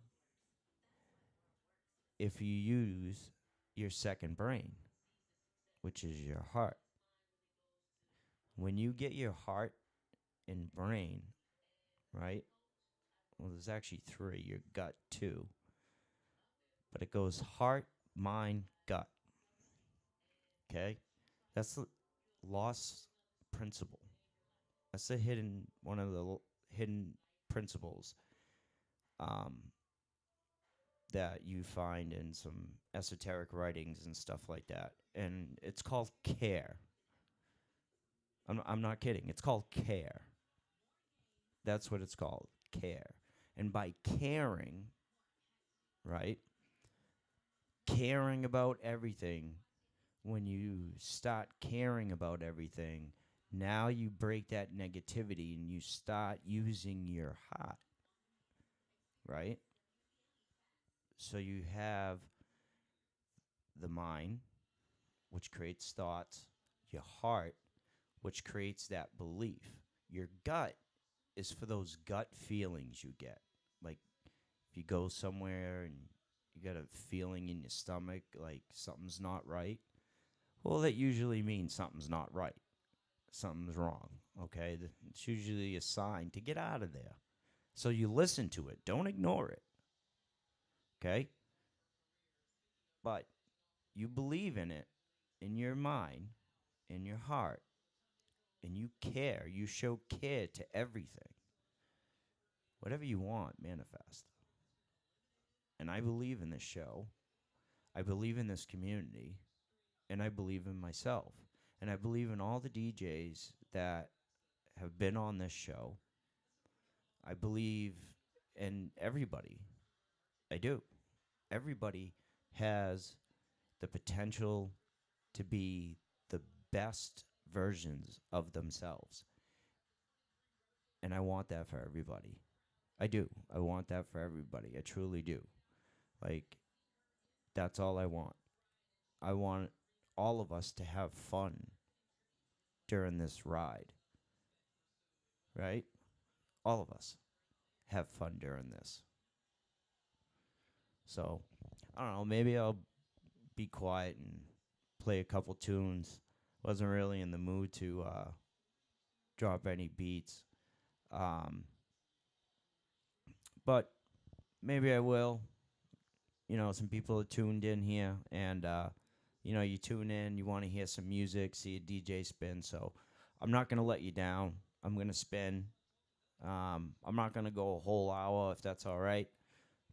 if you use your second brain, which is your heart. When you get your heart and brain, right? Well, there's actually 3, your gut too. But it goes heart, mind, gut. Okay? That's the lost principle. That's one of the hidden principles um, that you find in some esoteric writings and stuff like that. And it's called care. I'm not kidding. It's called care. That's what it's called, care. And by caring, right? Caring about everything, when you start caring about everything, now you break that negativity and you start using your heart, right? So you have the mind, which creates thoughts, your heart, which creates that belief. Your gut is for those gut feelings you get. Like if you go somewhere and you got a feeling in your stomach like something's not right, well, that usually means something's not right. Something's wrong, okay? It's usually a sign to get out of there. So you listen to it. Don't ignore it, okay? But you believe in it in your mind, in your heart, and you care. You show care to everything. Whatever you want, manifest. And I believe in this show. I believe in this community. And I believe in myself. And I believe in all the DJs that have been on this show. I believe in everybody. I do. Everybody has the potential to be the best versions of themselves. And I want that for everybody. I do. I want that for everybody. I truly do. Like, that's all I want. I want all of us to have fun during this ride. Right? All of us have fun during this. So, I don't know. Maybe I'll be quiet and play a couple tunes. Wasn't really in the mood to drop any beats. But maybe I will. Some people are tuned in here, and you tune in, you want to hear some music, see a DJ spin. So I'm not gonna let you down. I'm gonna spin. I'm not gonna go a whole hour if that's all right,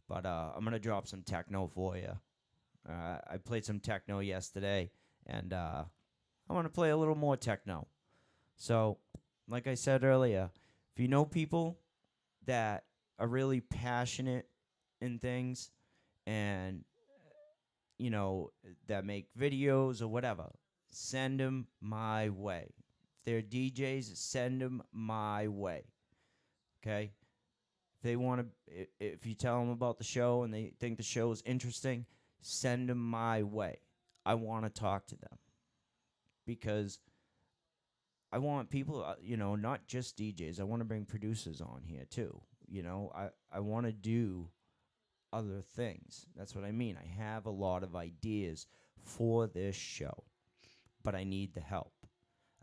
but I'm gonna drop some techno for you. I played some techno yesterday, and I want to play a little more techno. So, like I said earlier, if you know people that are really passionate in things and that make videos or whatever, send them my way. If they're DJs, send them my way. Okay? If they want to, if you tell them about the show and they think the show is interesting, send them my way. I want to talk to them because I want people, not just DJs. I want to bring producers on here too. I want to do other things. That's what I mean. I have a lot of ideas for this show, but I need the help.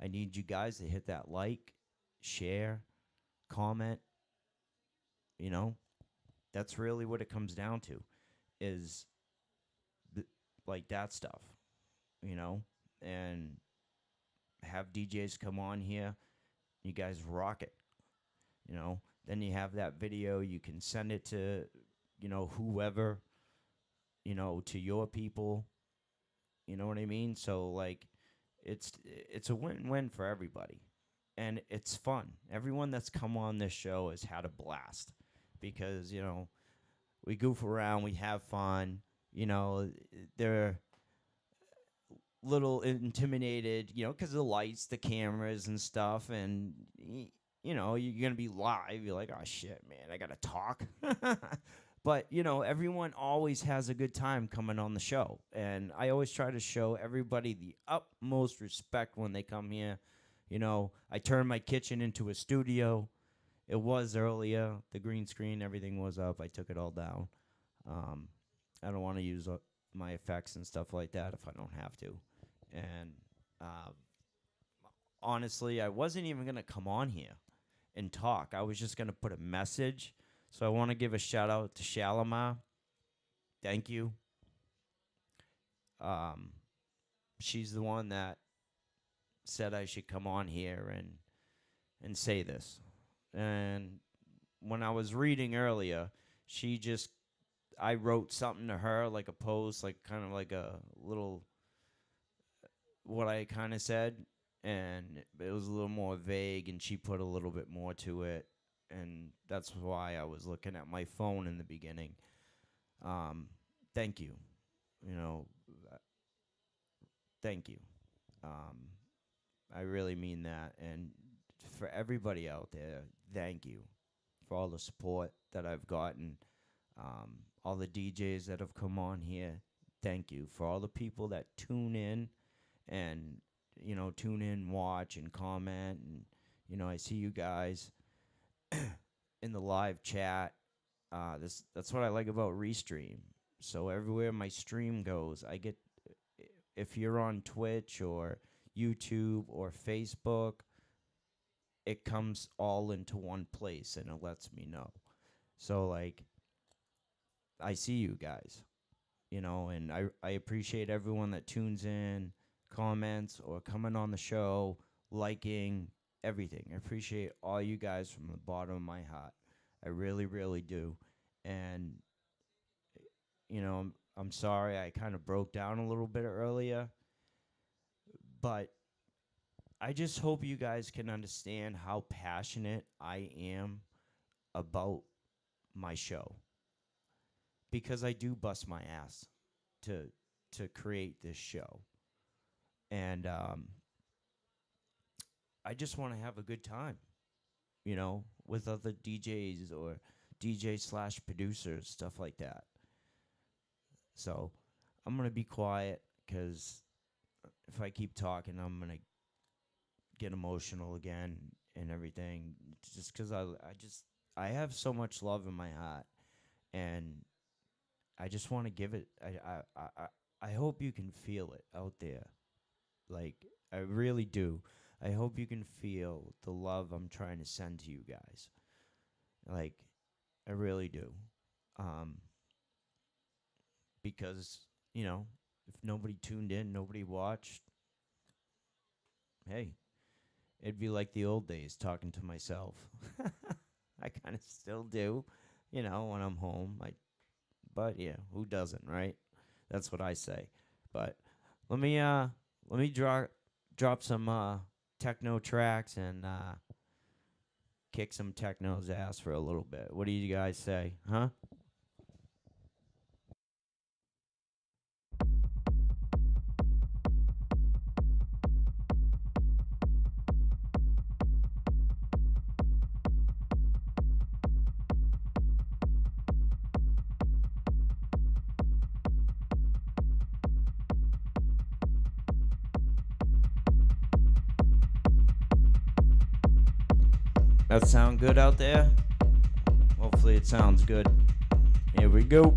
I need you guys to hit that like, share, comment. You know, that's really what it comes down to is like that stuff, you know, and have DJs come on here. You guys rock it, you know. Then you have that video. You can send it to, whoever, to your people. You know what I mean? So like, it's a win-win for everybody, and it's fun. Everyone that's come on this show has had a blast because we goof around, we have fun. They're little intimidated, because of the lights, the cameras, and stuff, and you're gonna be live. You're like, oh shit, man, I gotta talk. But everyone always has a good time coming on the show, and I always try to show everybody the utmost respect when they come here. I turned my kitchen into a studio. It was earlier. The green screen, everything was up. I took it all down. I don't want to use my effects and stuff like that if I don't have to. And honestly, I wasn't even going to come on here and talk. I was just going to put a message. So I want to give a shout out to Shalimar. Thank you. She's the one that said I should come on here and say this. And when I was reading earlier, I wrote something to her, like a post, like kind of like a little, what I kind of said, and it was a little more vague, and she put a little bit more to it, and that's why I was looking at my phone in the beginning. Thank you. Thank you. Um, I really mean that. And for everybody out there, thank you for all the support that I've gotten. All the DJs that have come on here, thank you. For all the people that tune in and, tune in, watch, and comment. And, I see you guys in the live chat. That's what I like about Restream. So everywhere my stream goes, if you're on Twitch or YouTube or Facebook, it comes all into one place and it lets me know. So like, I see you guys, and I appreciate everyone that tunes in, comments, or coming on the show, liking everything. I appreciate all you guys from the bottom of my heart. I really, really do. And I'm sorry I kind of broke down a little bit earlier, but I just hope you guys can understand how passionate I am about my show, because I do bust my ass to create this show. And I just want to have a good time, with other DJs or DJ/producers, stuff like that. So I'm going to be quiet because if I keep talking, I'm going to get emotional again and everything, just because I have so much love in my heart, and I just want to give it. I hope you can feel it out there. Like, I really do. I hope you can feel the love I'm trying to send to you guys. Like, I really do. Because, if nobody tuned in, nobody watched, hey, it'd be like the old days talking to myself. I kind of still do, when I'm home. But yeah, who doesn't, right? That's what I say. But let me drop some techno tracks and kick some techno's ass for a little bit. What do you guys say, huh? That sound good out there? Hopefully it sounds good. Here we go.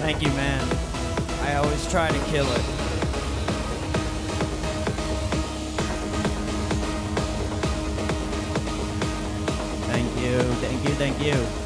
Thank you, man. I always try to kill it. Thank you, thank you, thank you.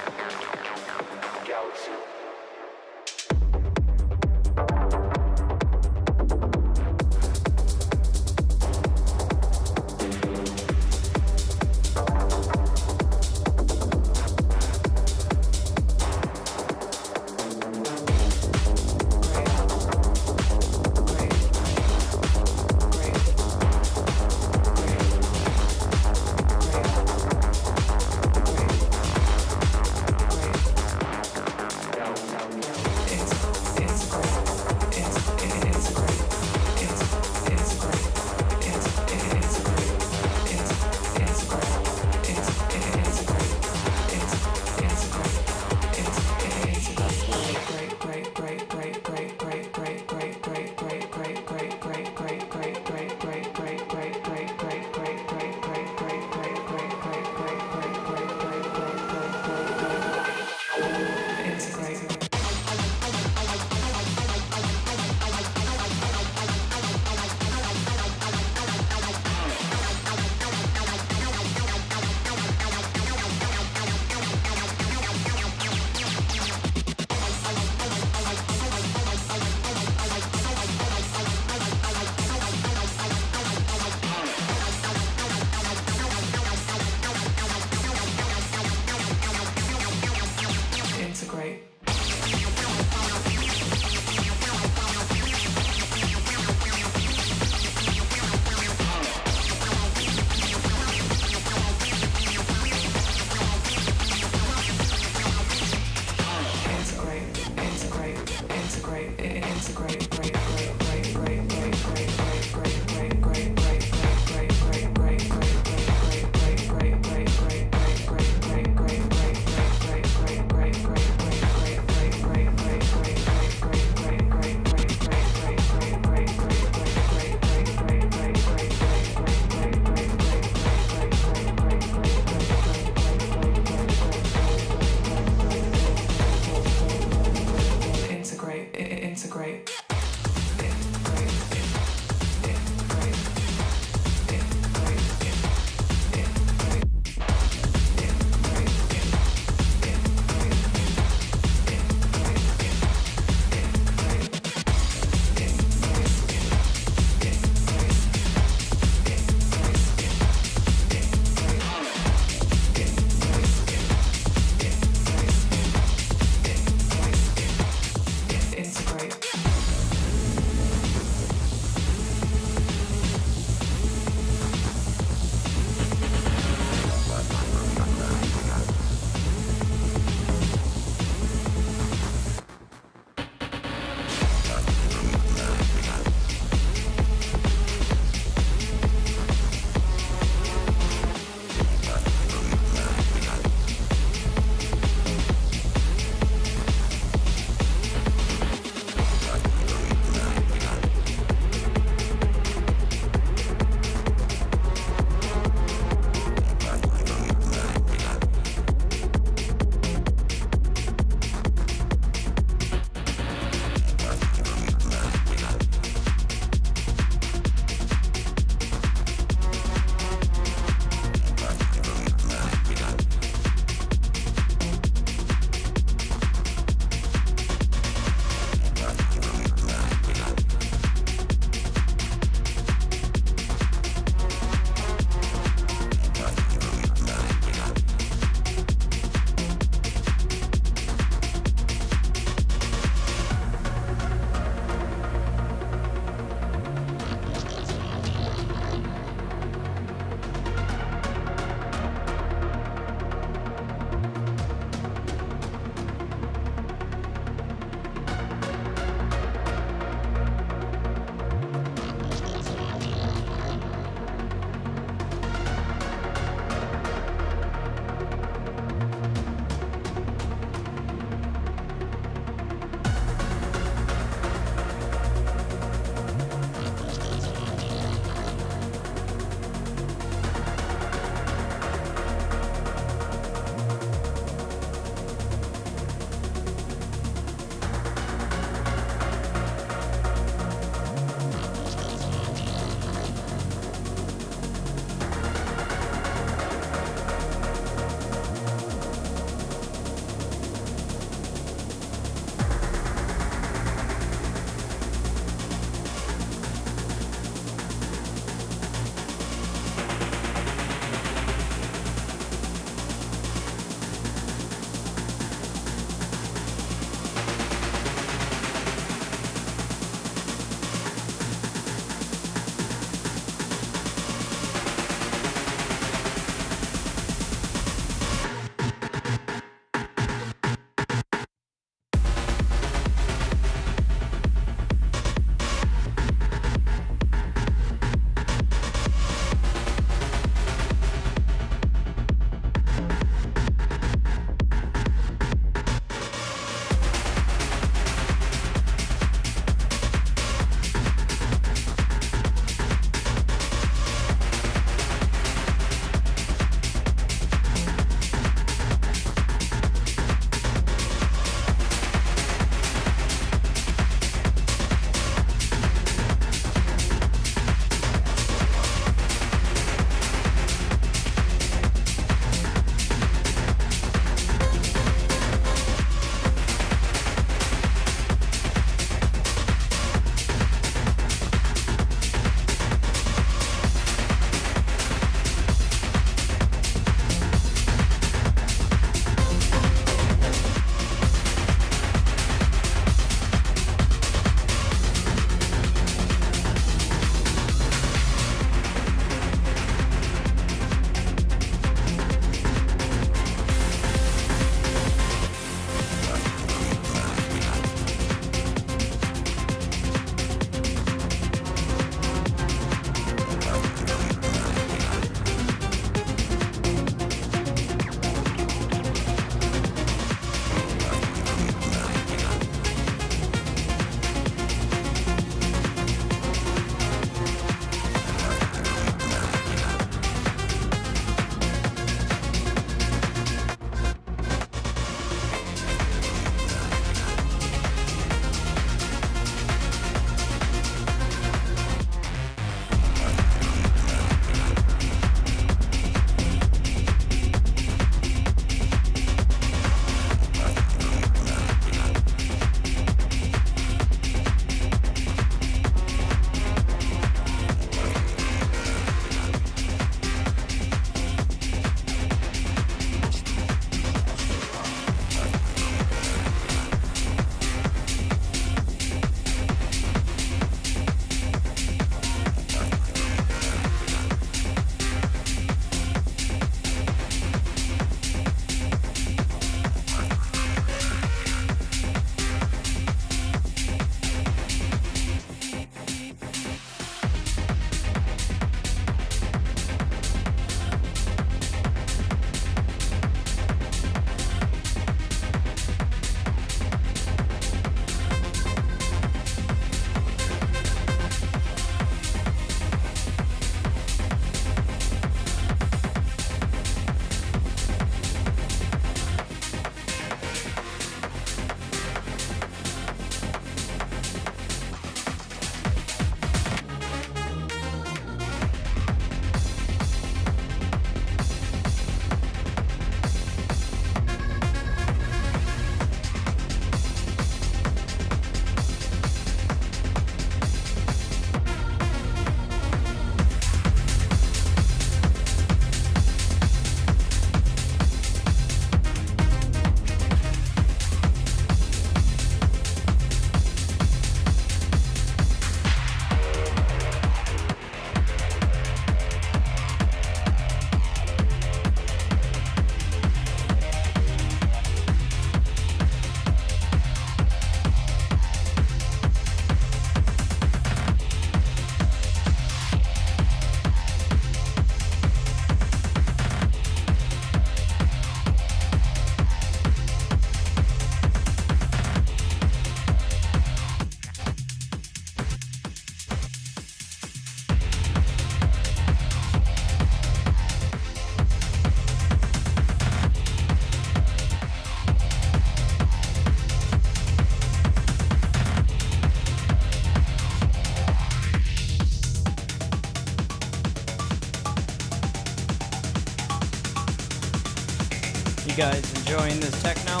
you guys enjoying this techno.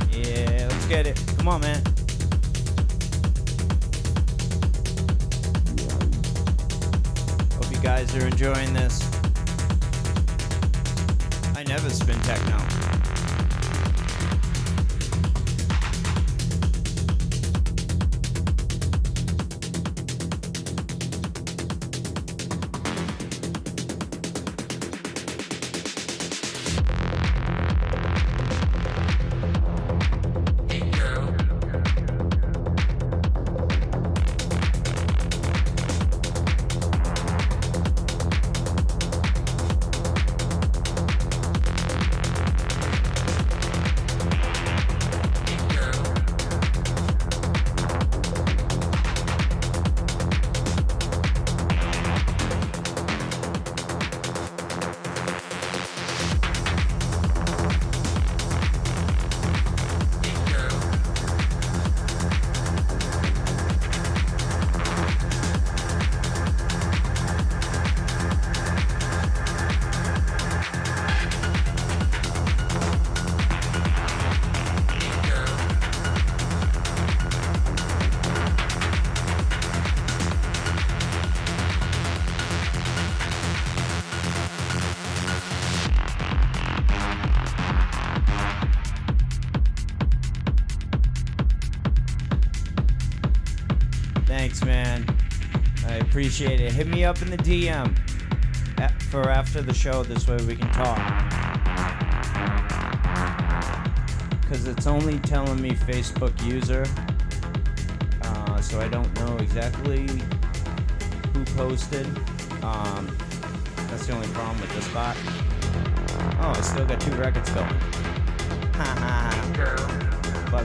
Yeah, let's get it. Come on, man. Hope you guys are enjoying this. I never spin techno. Thanks, man. I appreciate it. Hit me up in the DM for after the show. This way we can talk. Because it's only telling me Facebook user. So I don't know exactly who posted. That's the only problem with this spot. Oh, I still got 2 records going. But,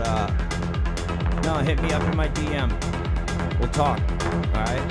no, hit me up in my DM. We'll talk, alright?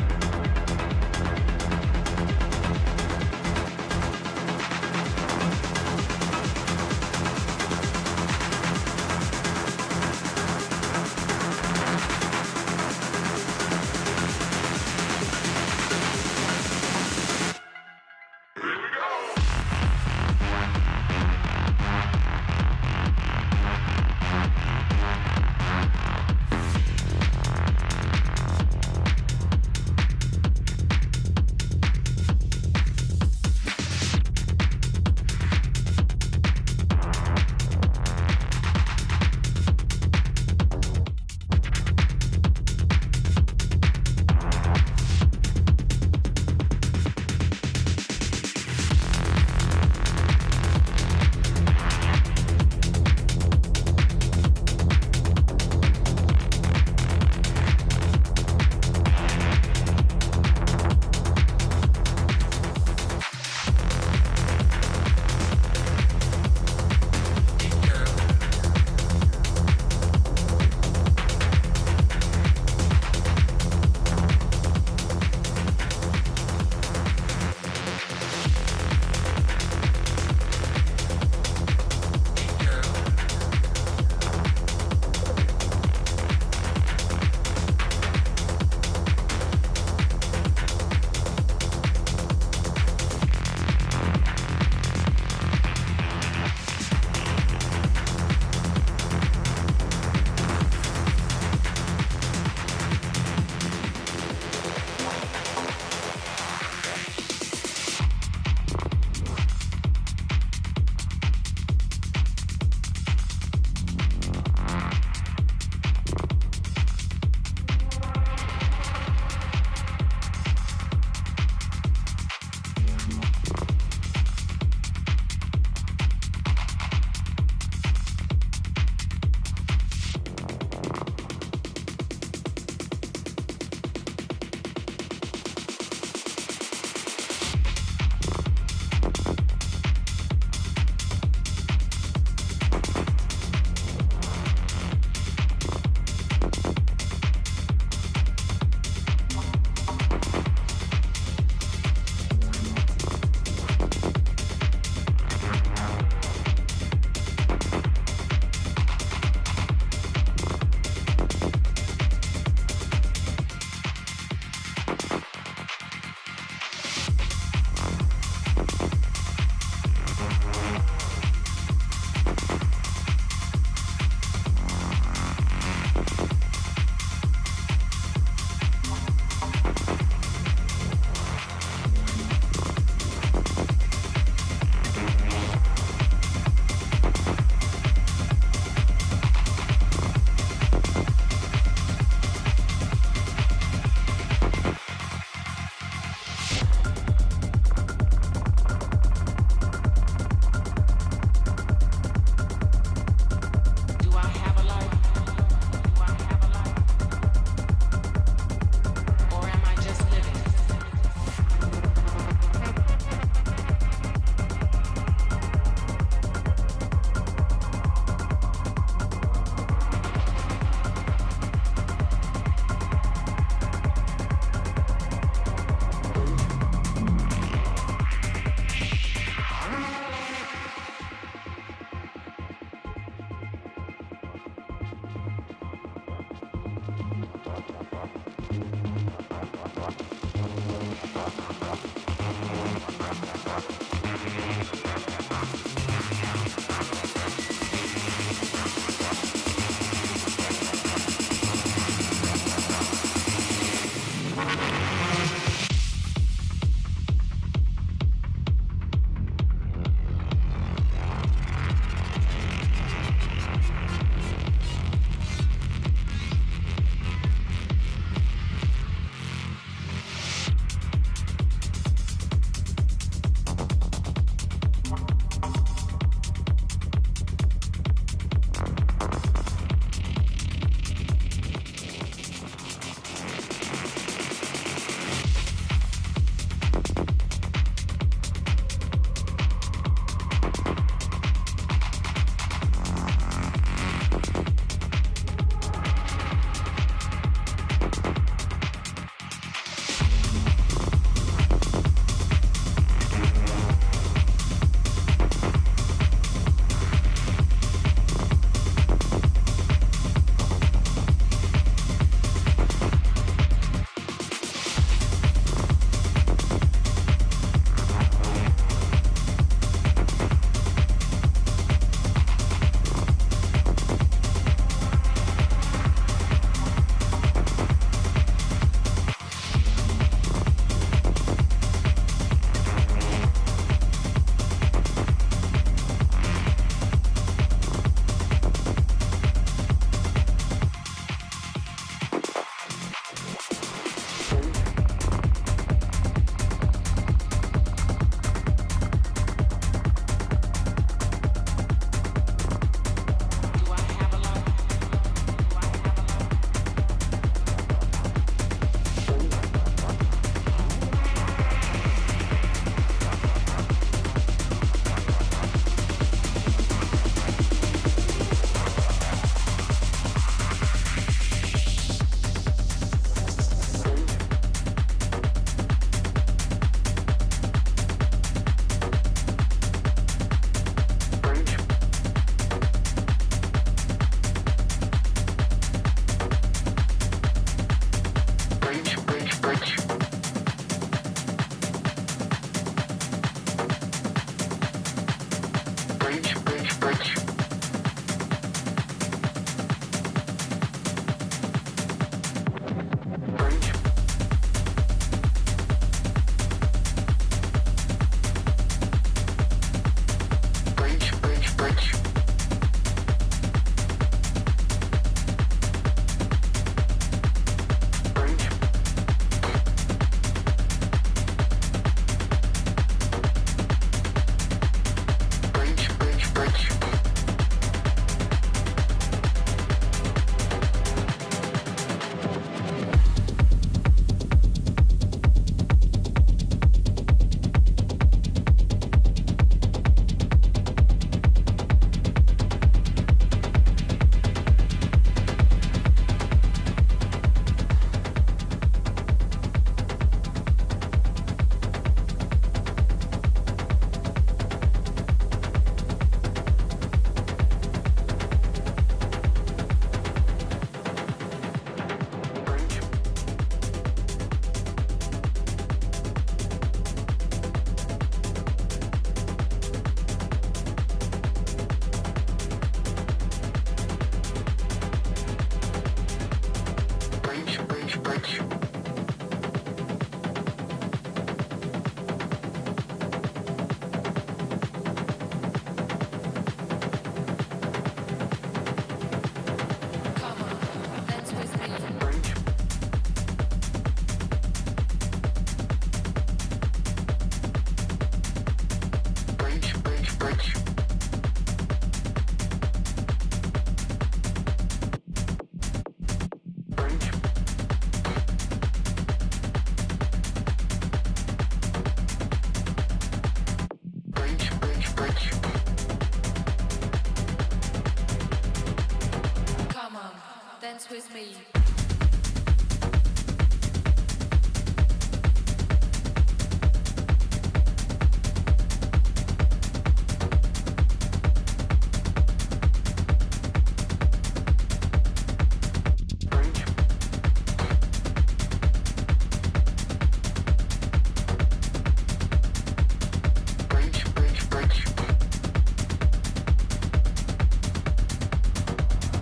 Dance with me.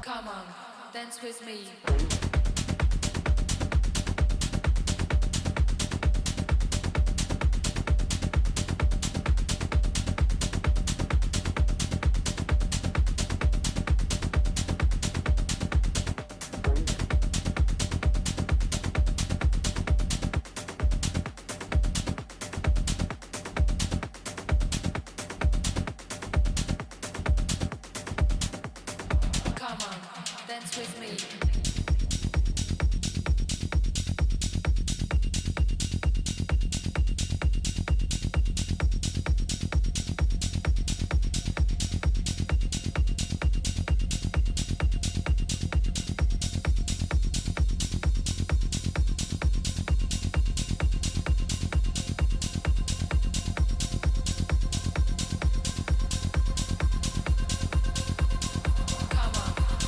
Come on, dance with me. Come on, dance with me. Come on, dance with me.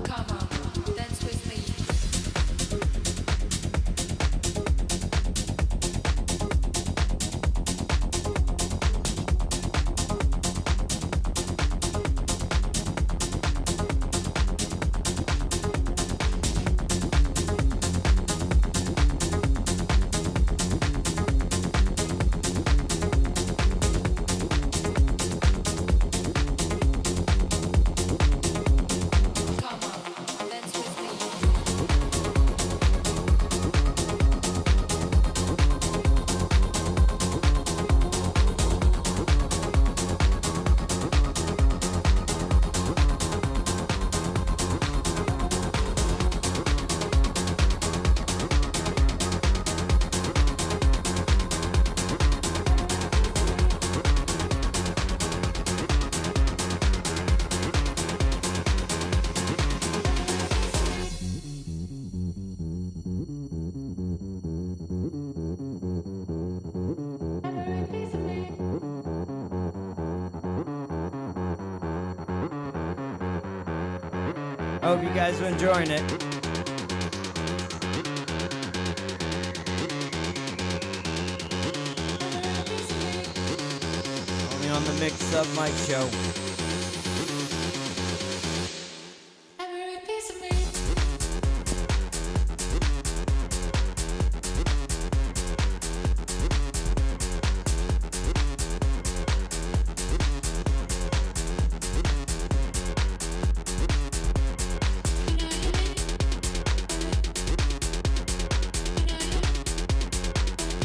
Come on, dance with me. Come on, dance with me. Every piece of me. I hope you guys are enjoying it. Only on the Mixed-Up-Mike Show. Every piece of me. You know you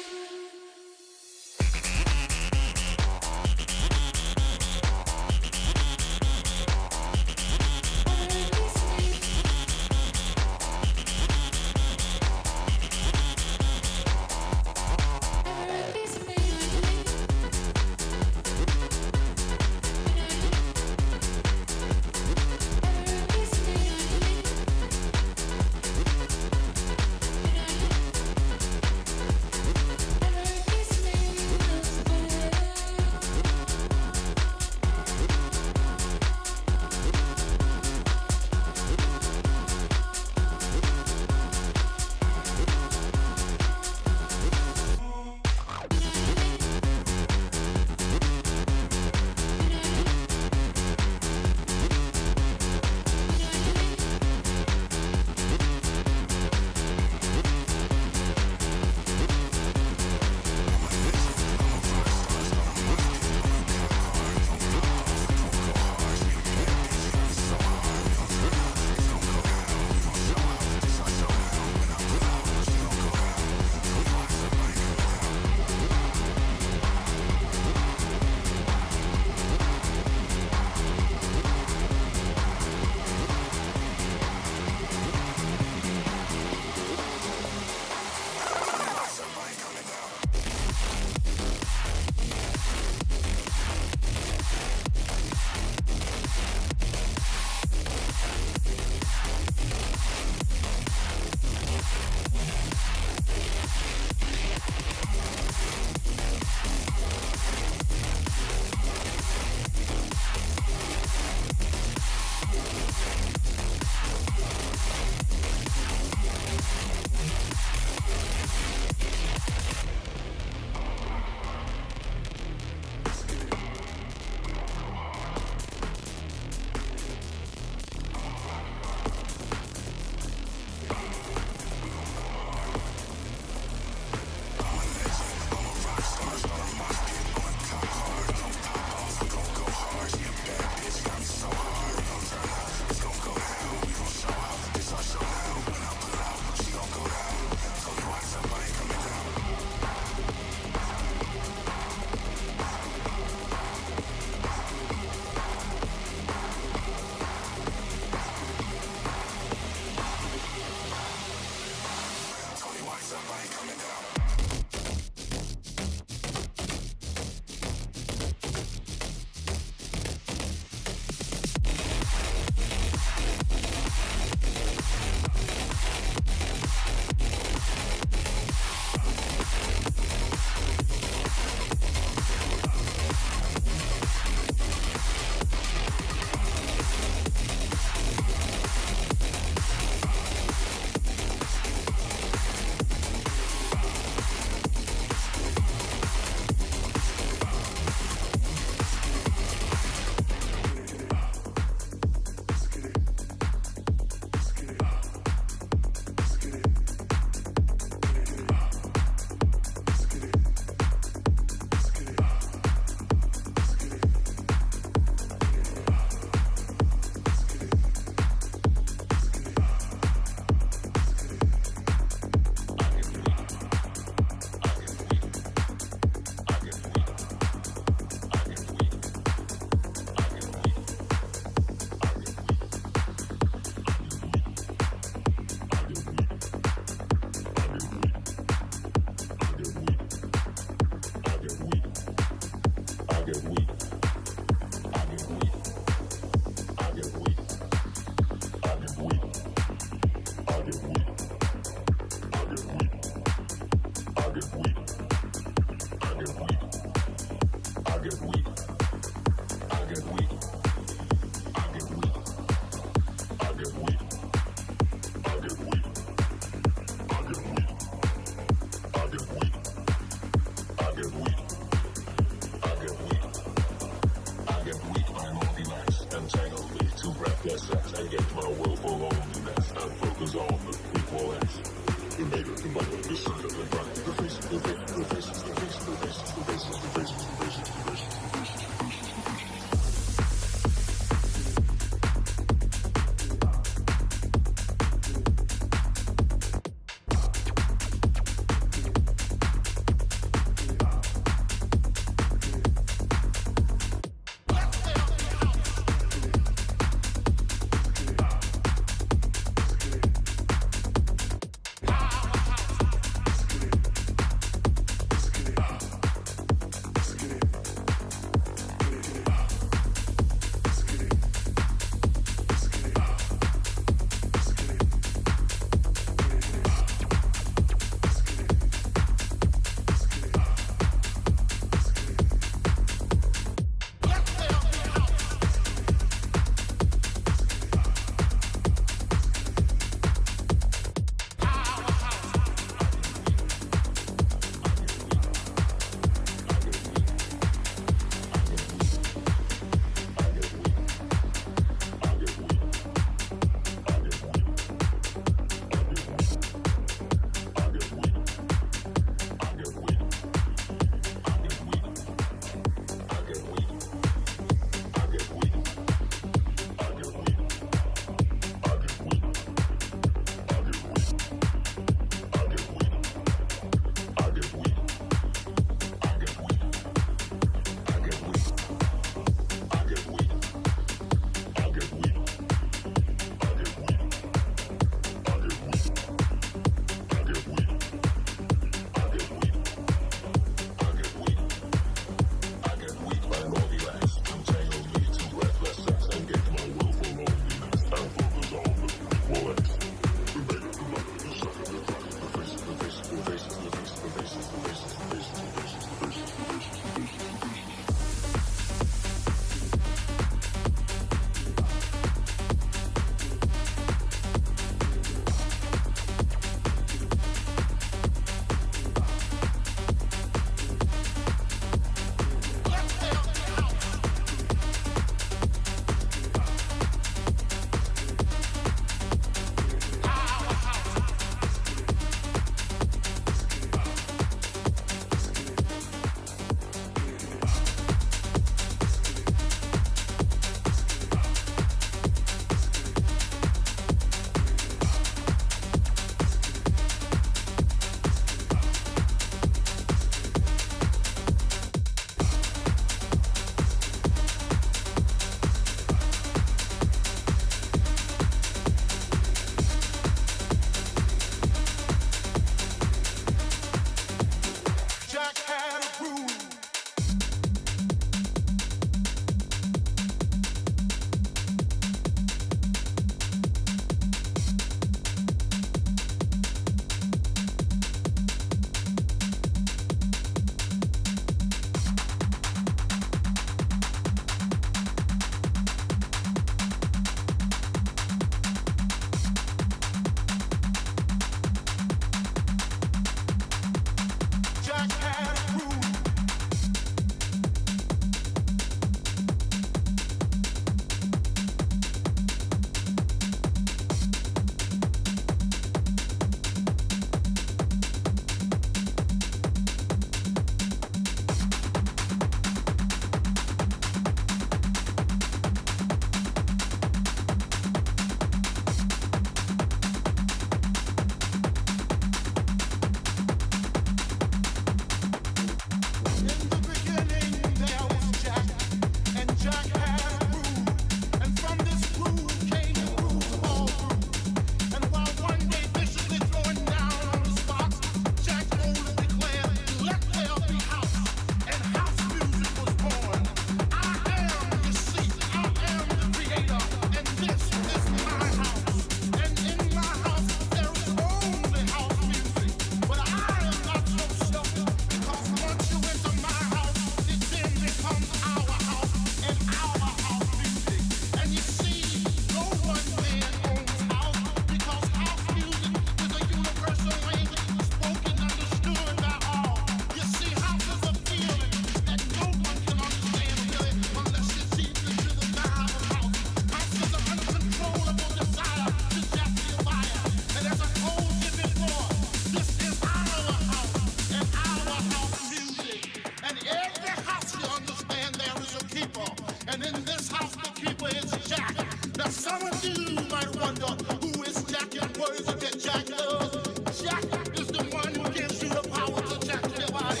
Jack. Now some of you might wonder who is Jack and what is it that Jack does. Jack is the one who gives you the power to jack your body.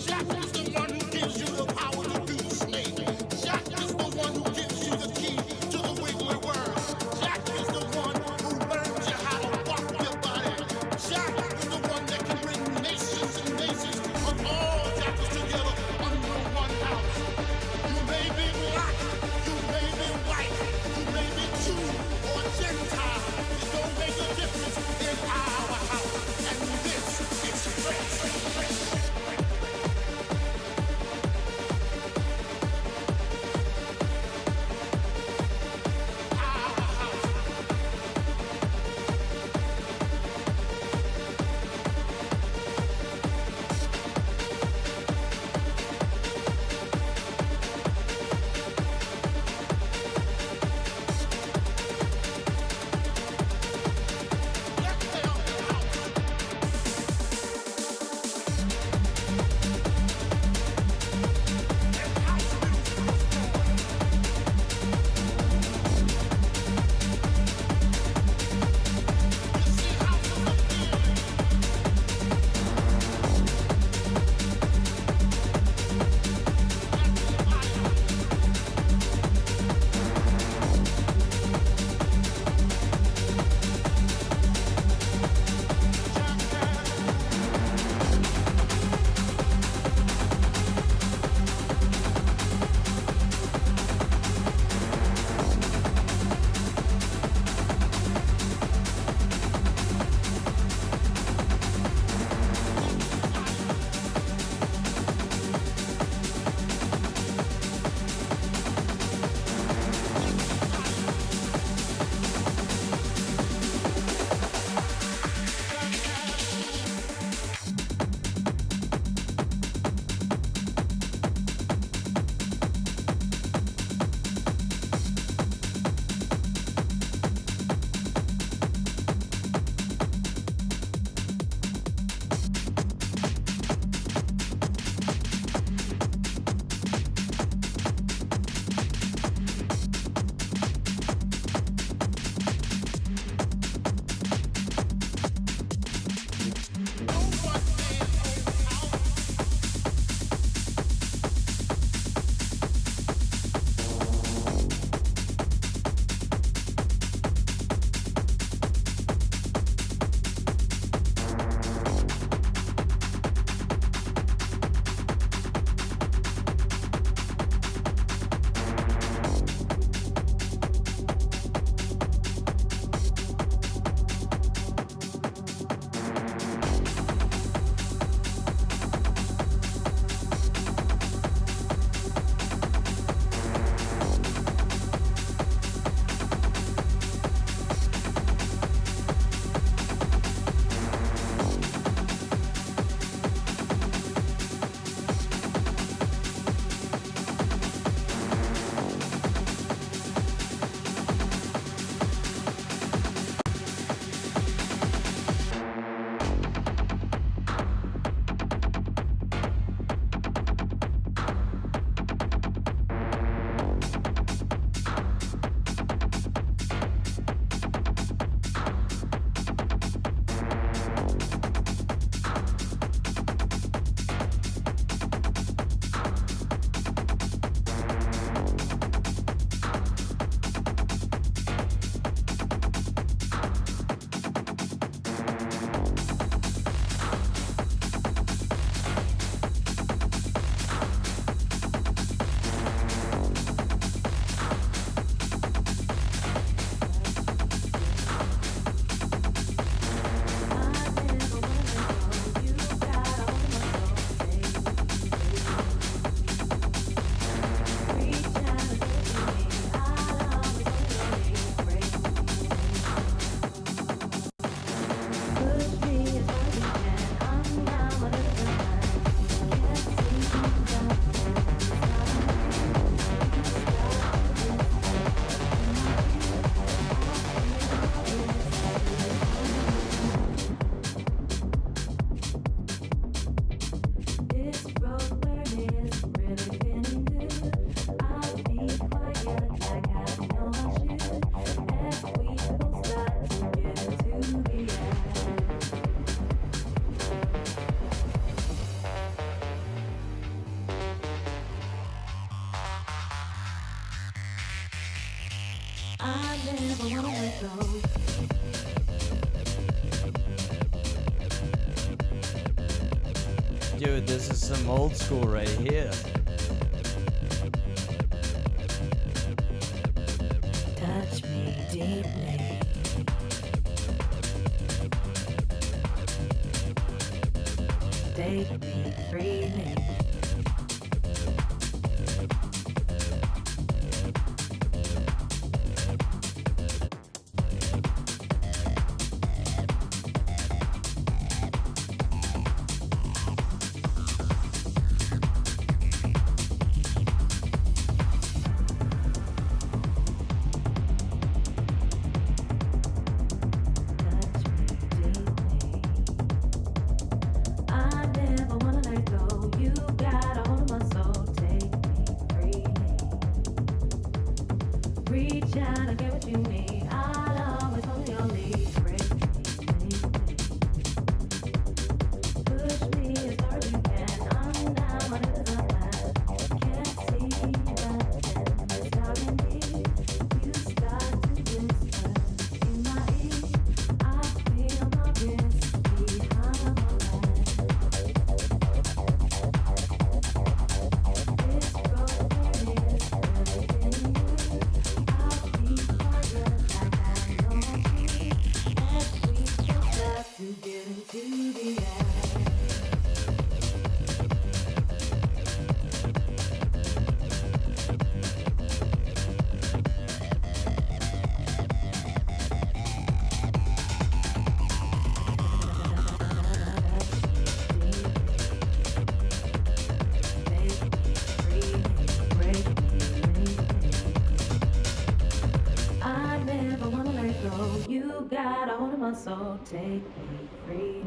Jack is the one who gives you the power to do the snake. Jack is the one who gives you the key to the wiggly worm. Jack is the one who learns you how to walk your body. Jack is the one that can bring nations and nations of all jackals together under one house. You may be black, you may be white, you may be Jew or I never wanna let go. Dude, this is some old school right here. Touch me deeply. Take me freely. So take me freely,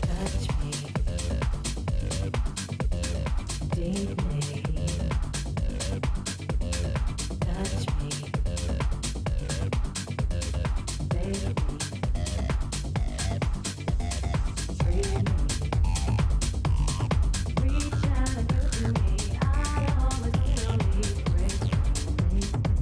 touch me deeply, touch me, take me freely, reach out and give to me, I'll always be your lead, break me. Touch me deeply.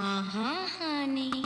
Uh-huh, honey.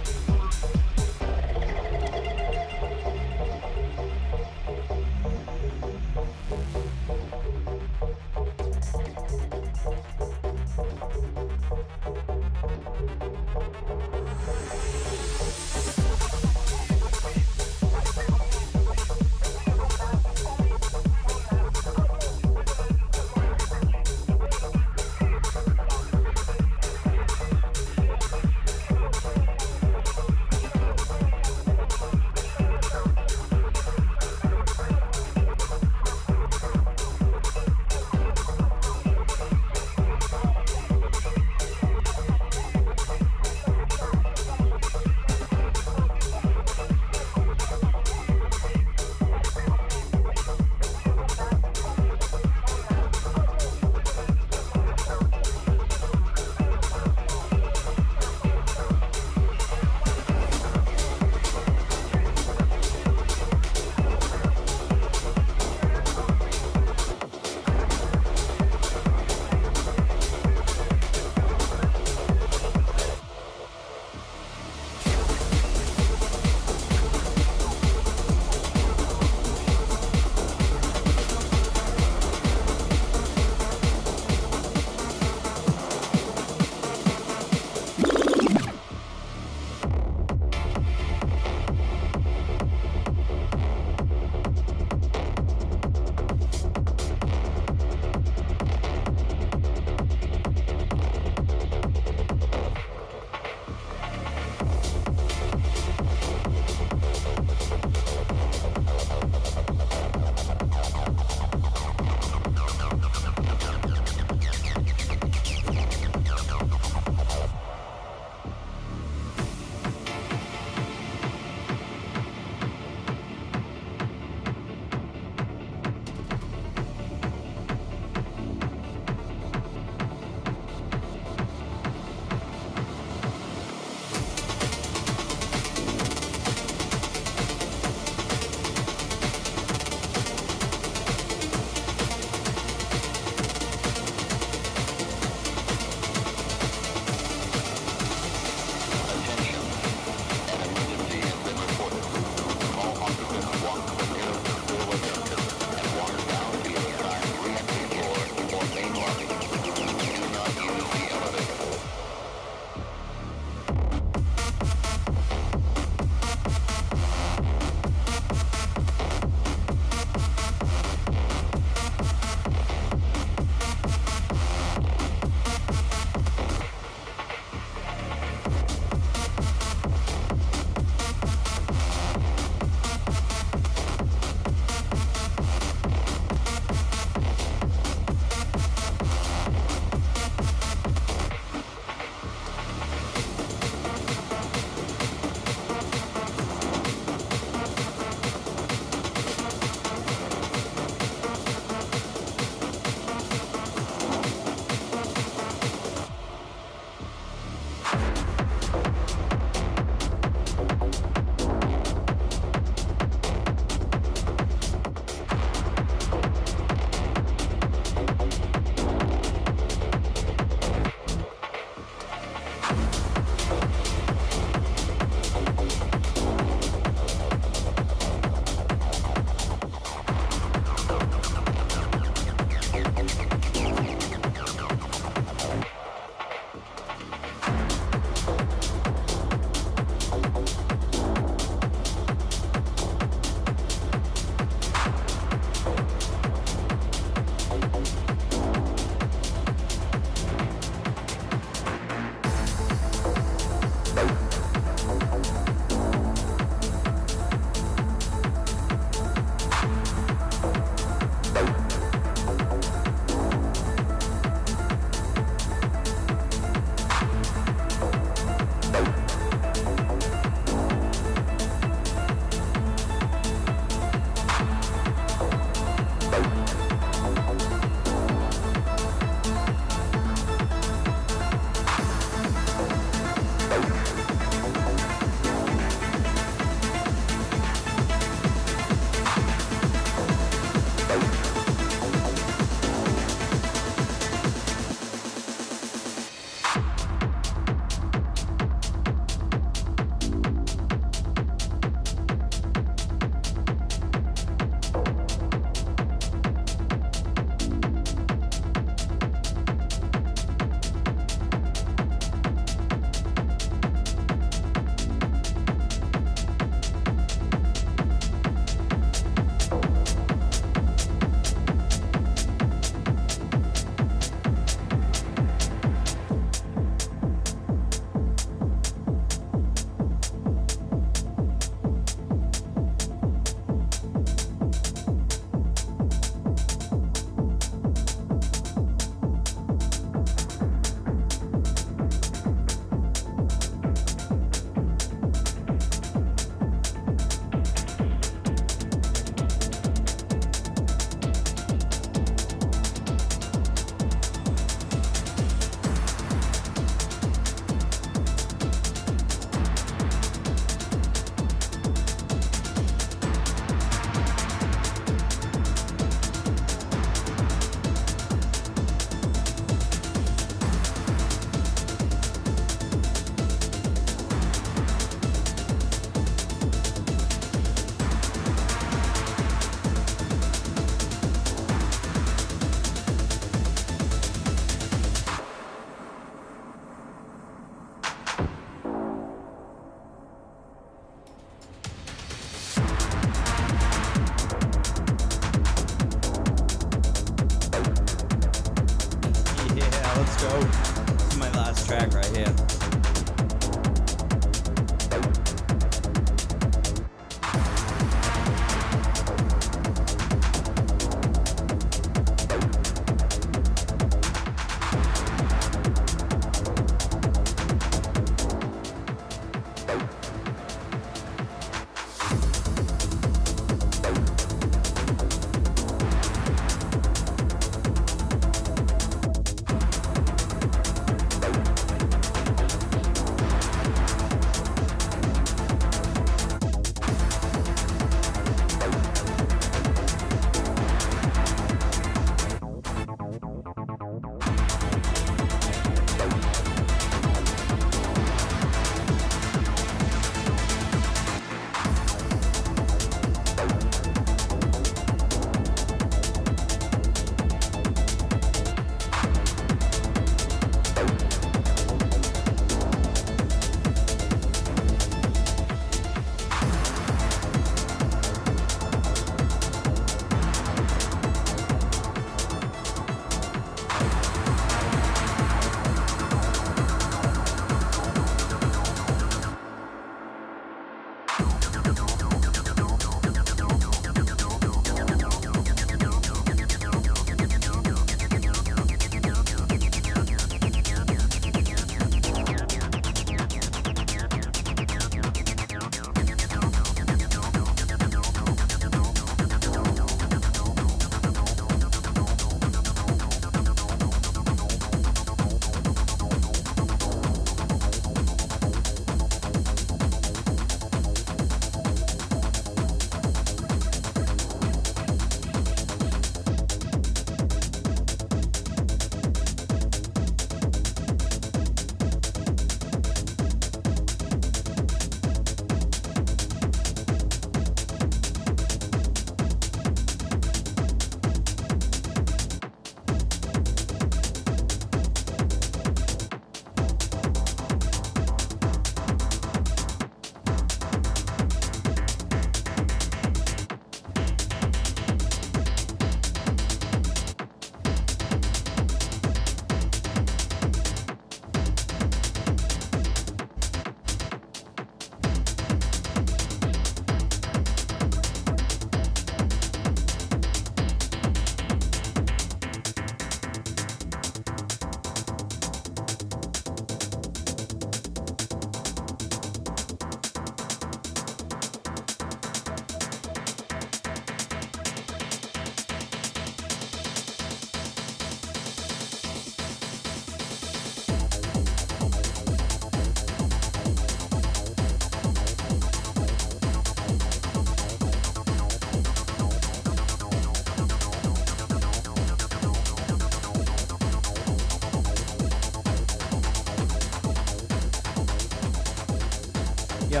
Yo.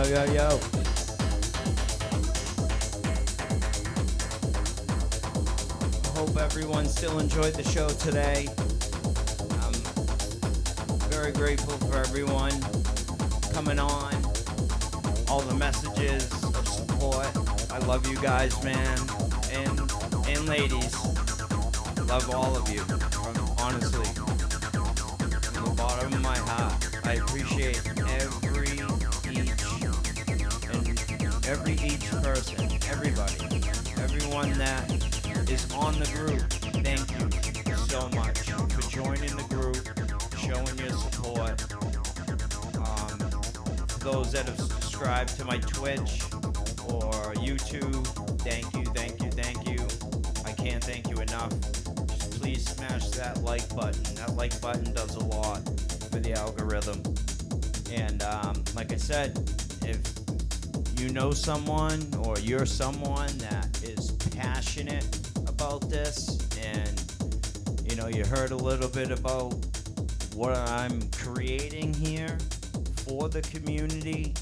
Hope everyone still enjoyed the show today. I'm very grateful for everyone coming on. All the messages of support. I love you guys, man. And ladies. Love all of you. Honestly. From the bottom of my heart. I appreciate each person, everybody, everyone that is on the group. Thank you so much for joining the group, showing your support. For those that have subscribed to my Twitch or YouTube, thank you. I can't thank you enough. Just please smash that like button. That like button does a lot for the algorithm. And like I said, if you know someone or you're someone that is passionate about this and you heard a little bit about what I'm creating here for the community,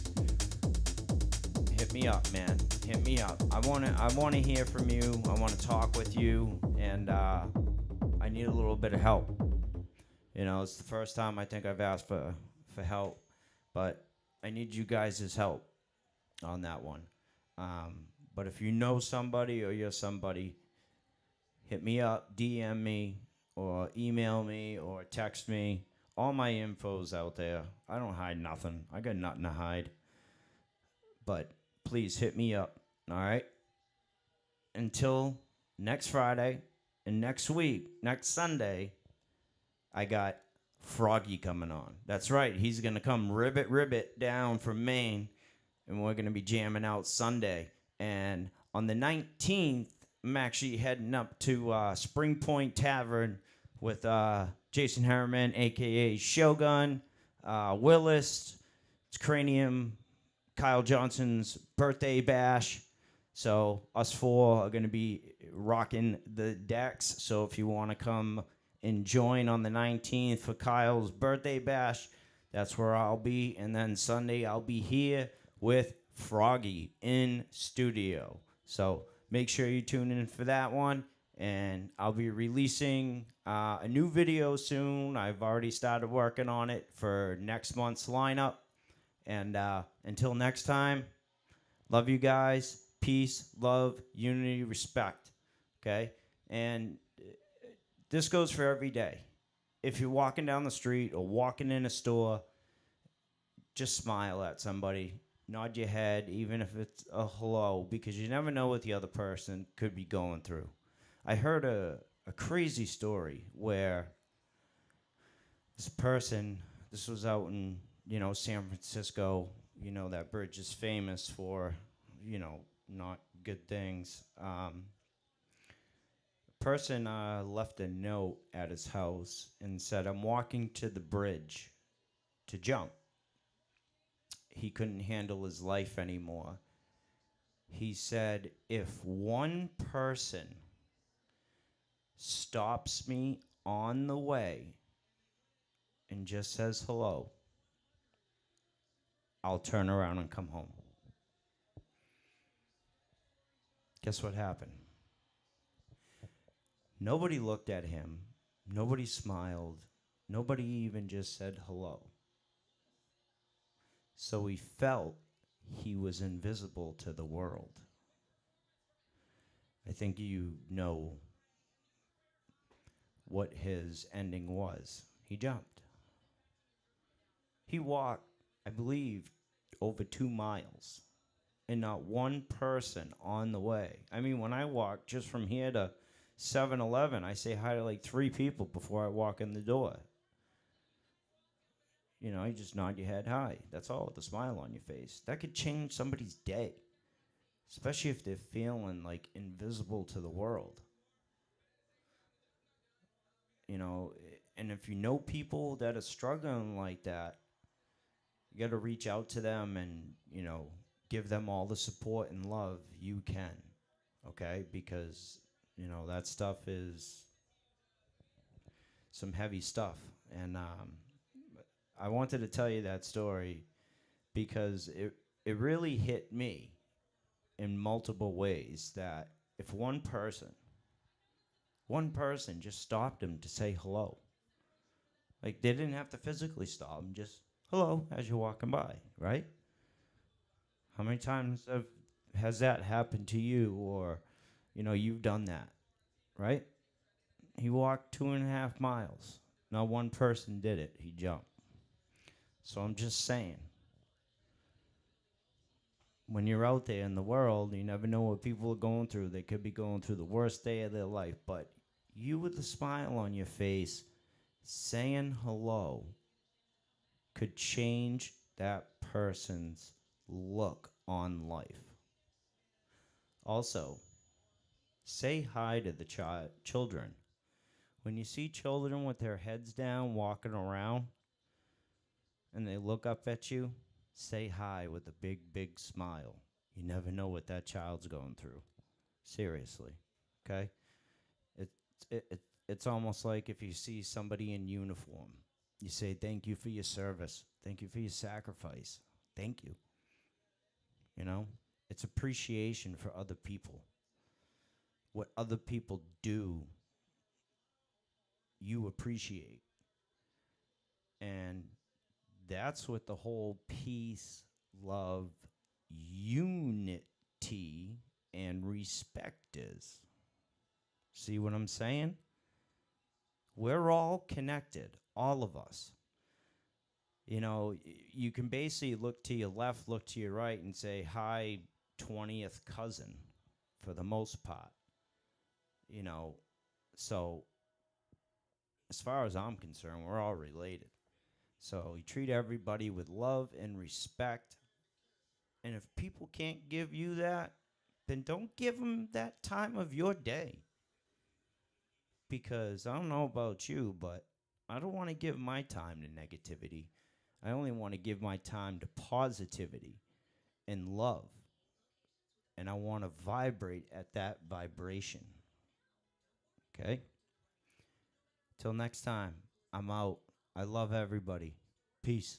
hit me up, man. Hit me up. I want to hear from you. I want to talk with you, and I need a little bit of help. It's the first time I think I've asked for help, but I need you guys' help on that one. But if you know somebody or you're somebody, hit me up, DM me, or email me, or text me. All my info's out there. I don't hide nothing. I got nothing to hide. But please hit me up, all right? Until next Friday and next week, next Sunday, I got Froggy coming on. That's right. He's going to come ribbit down from Maine, and we're going to be jamming out Sunday. And on the 19th, I'm actually heading up to Spring Point Tavern with Jason Harriman, a.k.a. Shogun, Willis, it's Cranium, Kyle Johnson's birthday bash. So us four are going to be rocking the decks. So if you want to come and join on the 19th for Kyle's birthday bash, that's where I'll be. And then Sunday, I'll be here with Froggy in studio. So make sure you tune in for that one. And I'll be releasing a new video soon. I've already started working on it for next month's lineup. And until next time, love you guys. Peace, love, unity, respect. Okay? And this goes for every day. If you're walking down the street or walking in a store, just smile at somebody. Nod your head, even if it's a hello, because you never know what the other person could be going through. I heard a crazy story where this was out in, San Francisco, that bridge is famous for, not good things. Person left a note at his house and said, "I'm walking to the bridge to jump." He couldn't handle his life anymore. He said, "If one person stops me on the way and just says hello, I'll turn around and come home." Guess what happened? Nobody looked at him. Nobody smiled. Nobody even just said hello. So he felt he was invisible to the world. I think you know what his ending was. He jumped. He walked, I believe, over 2 miles. And not one person on the way. I mean, when I walk just from here to 7-Eleven, I say hi to like 3 people before I walk in the door. You just nod your head hi. That's all, with a smile on your face. That could change somebody's day, especially if they're feeling like invisible to the world. And if you know people that are struggling like that, you got to reach out to them and, give them all the support and love you can, okay? Because, that stuff is some heavy stuff. And I wanted to tell you that story because it really hit me in multiple ways that if one person just stopped him to say hello, like they didn't have to physically stop him, just hello as you're walking by, right? How many times has that happened to you, or you've done that, right? He walked 2.5 miles. Not one person did it. He jumped. So I'm just saying, when you're out there in the world, you never know what people are going through. They could be going through the worst day of their life, but you with a smile on your face, saying hello, could change that person's look on life. Also, say hi to the children. When you see children with their heads down walking around and they look up at you, say hi with a big, big smile. You never know what that child's going through. Seriously, okay? It's it's almost like if you see somebody in uniform, you say thank you for your service, thank you for your sacrifice, thank you. You know, it's appreciation for other people. What other people do, you appreciate. And that's what the whole peace, love, unity, and respect is. See what I'm saying? We're all connected, all of us. You can basically look to your left, look to your right, and say, hi, 20th cousin, for the most part. So as far as I'm concerned, we're all related. So you treat everybody with love and respect. And if people can't give you that, then don't give them that time of your day. Because I don't know about you, but I don't want to give my time to negativity. I only want to give my time to positivity and love. And I want to vibrate at that vibration. Okay? Till next time, I'm out. I love everybody. Peace.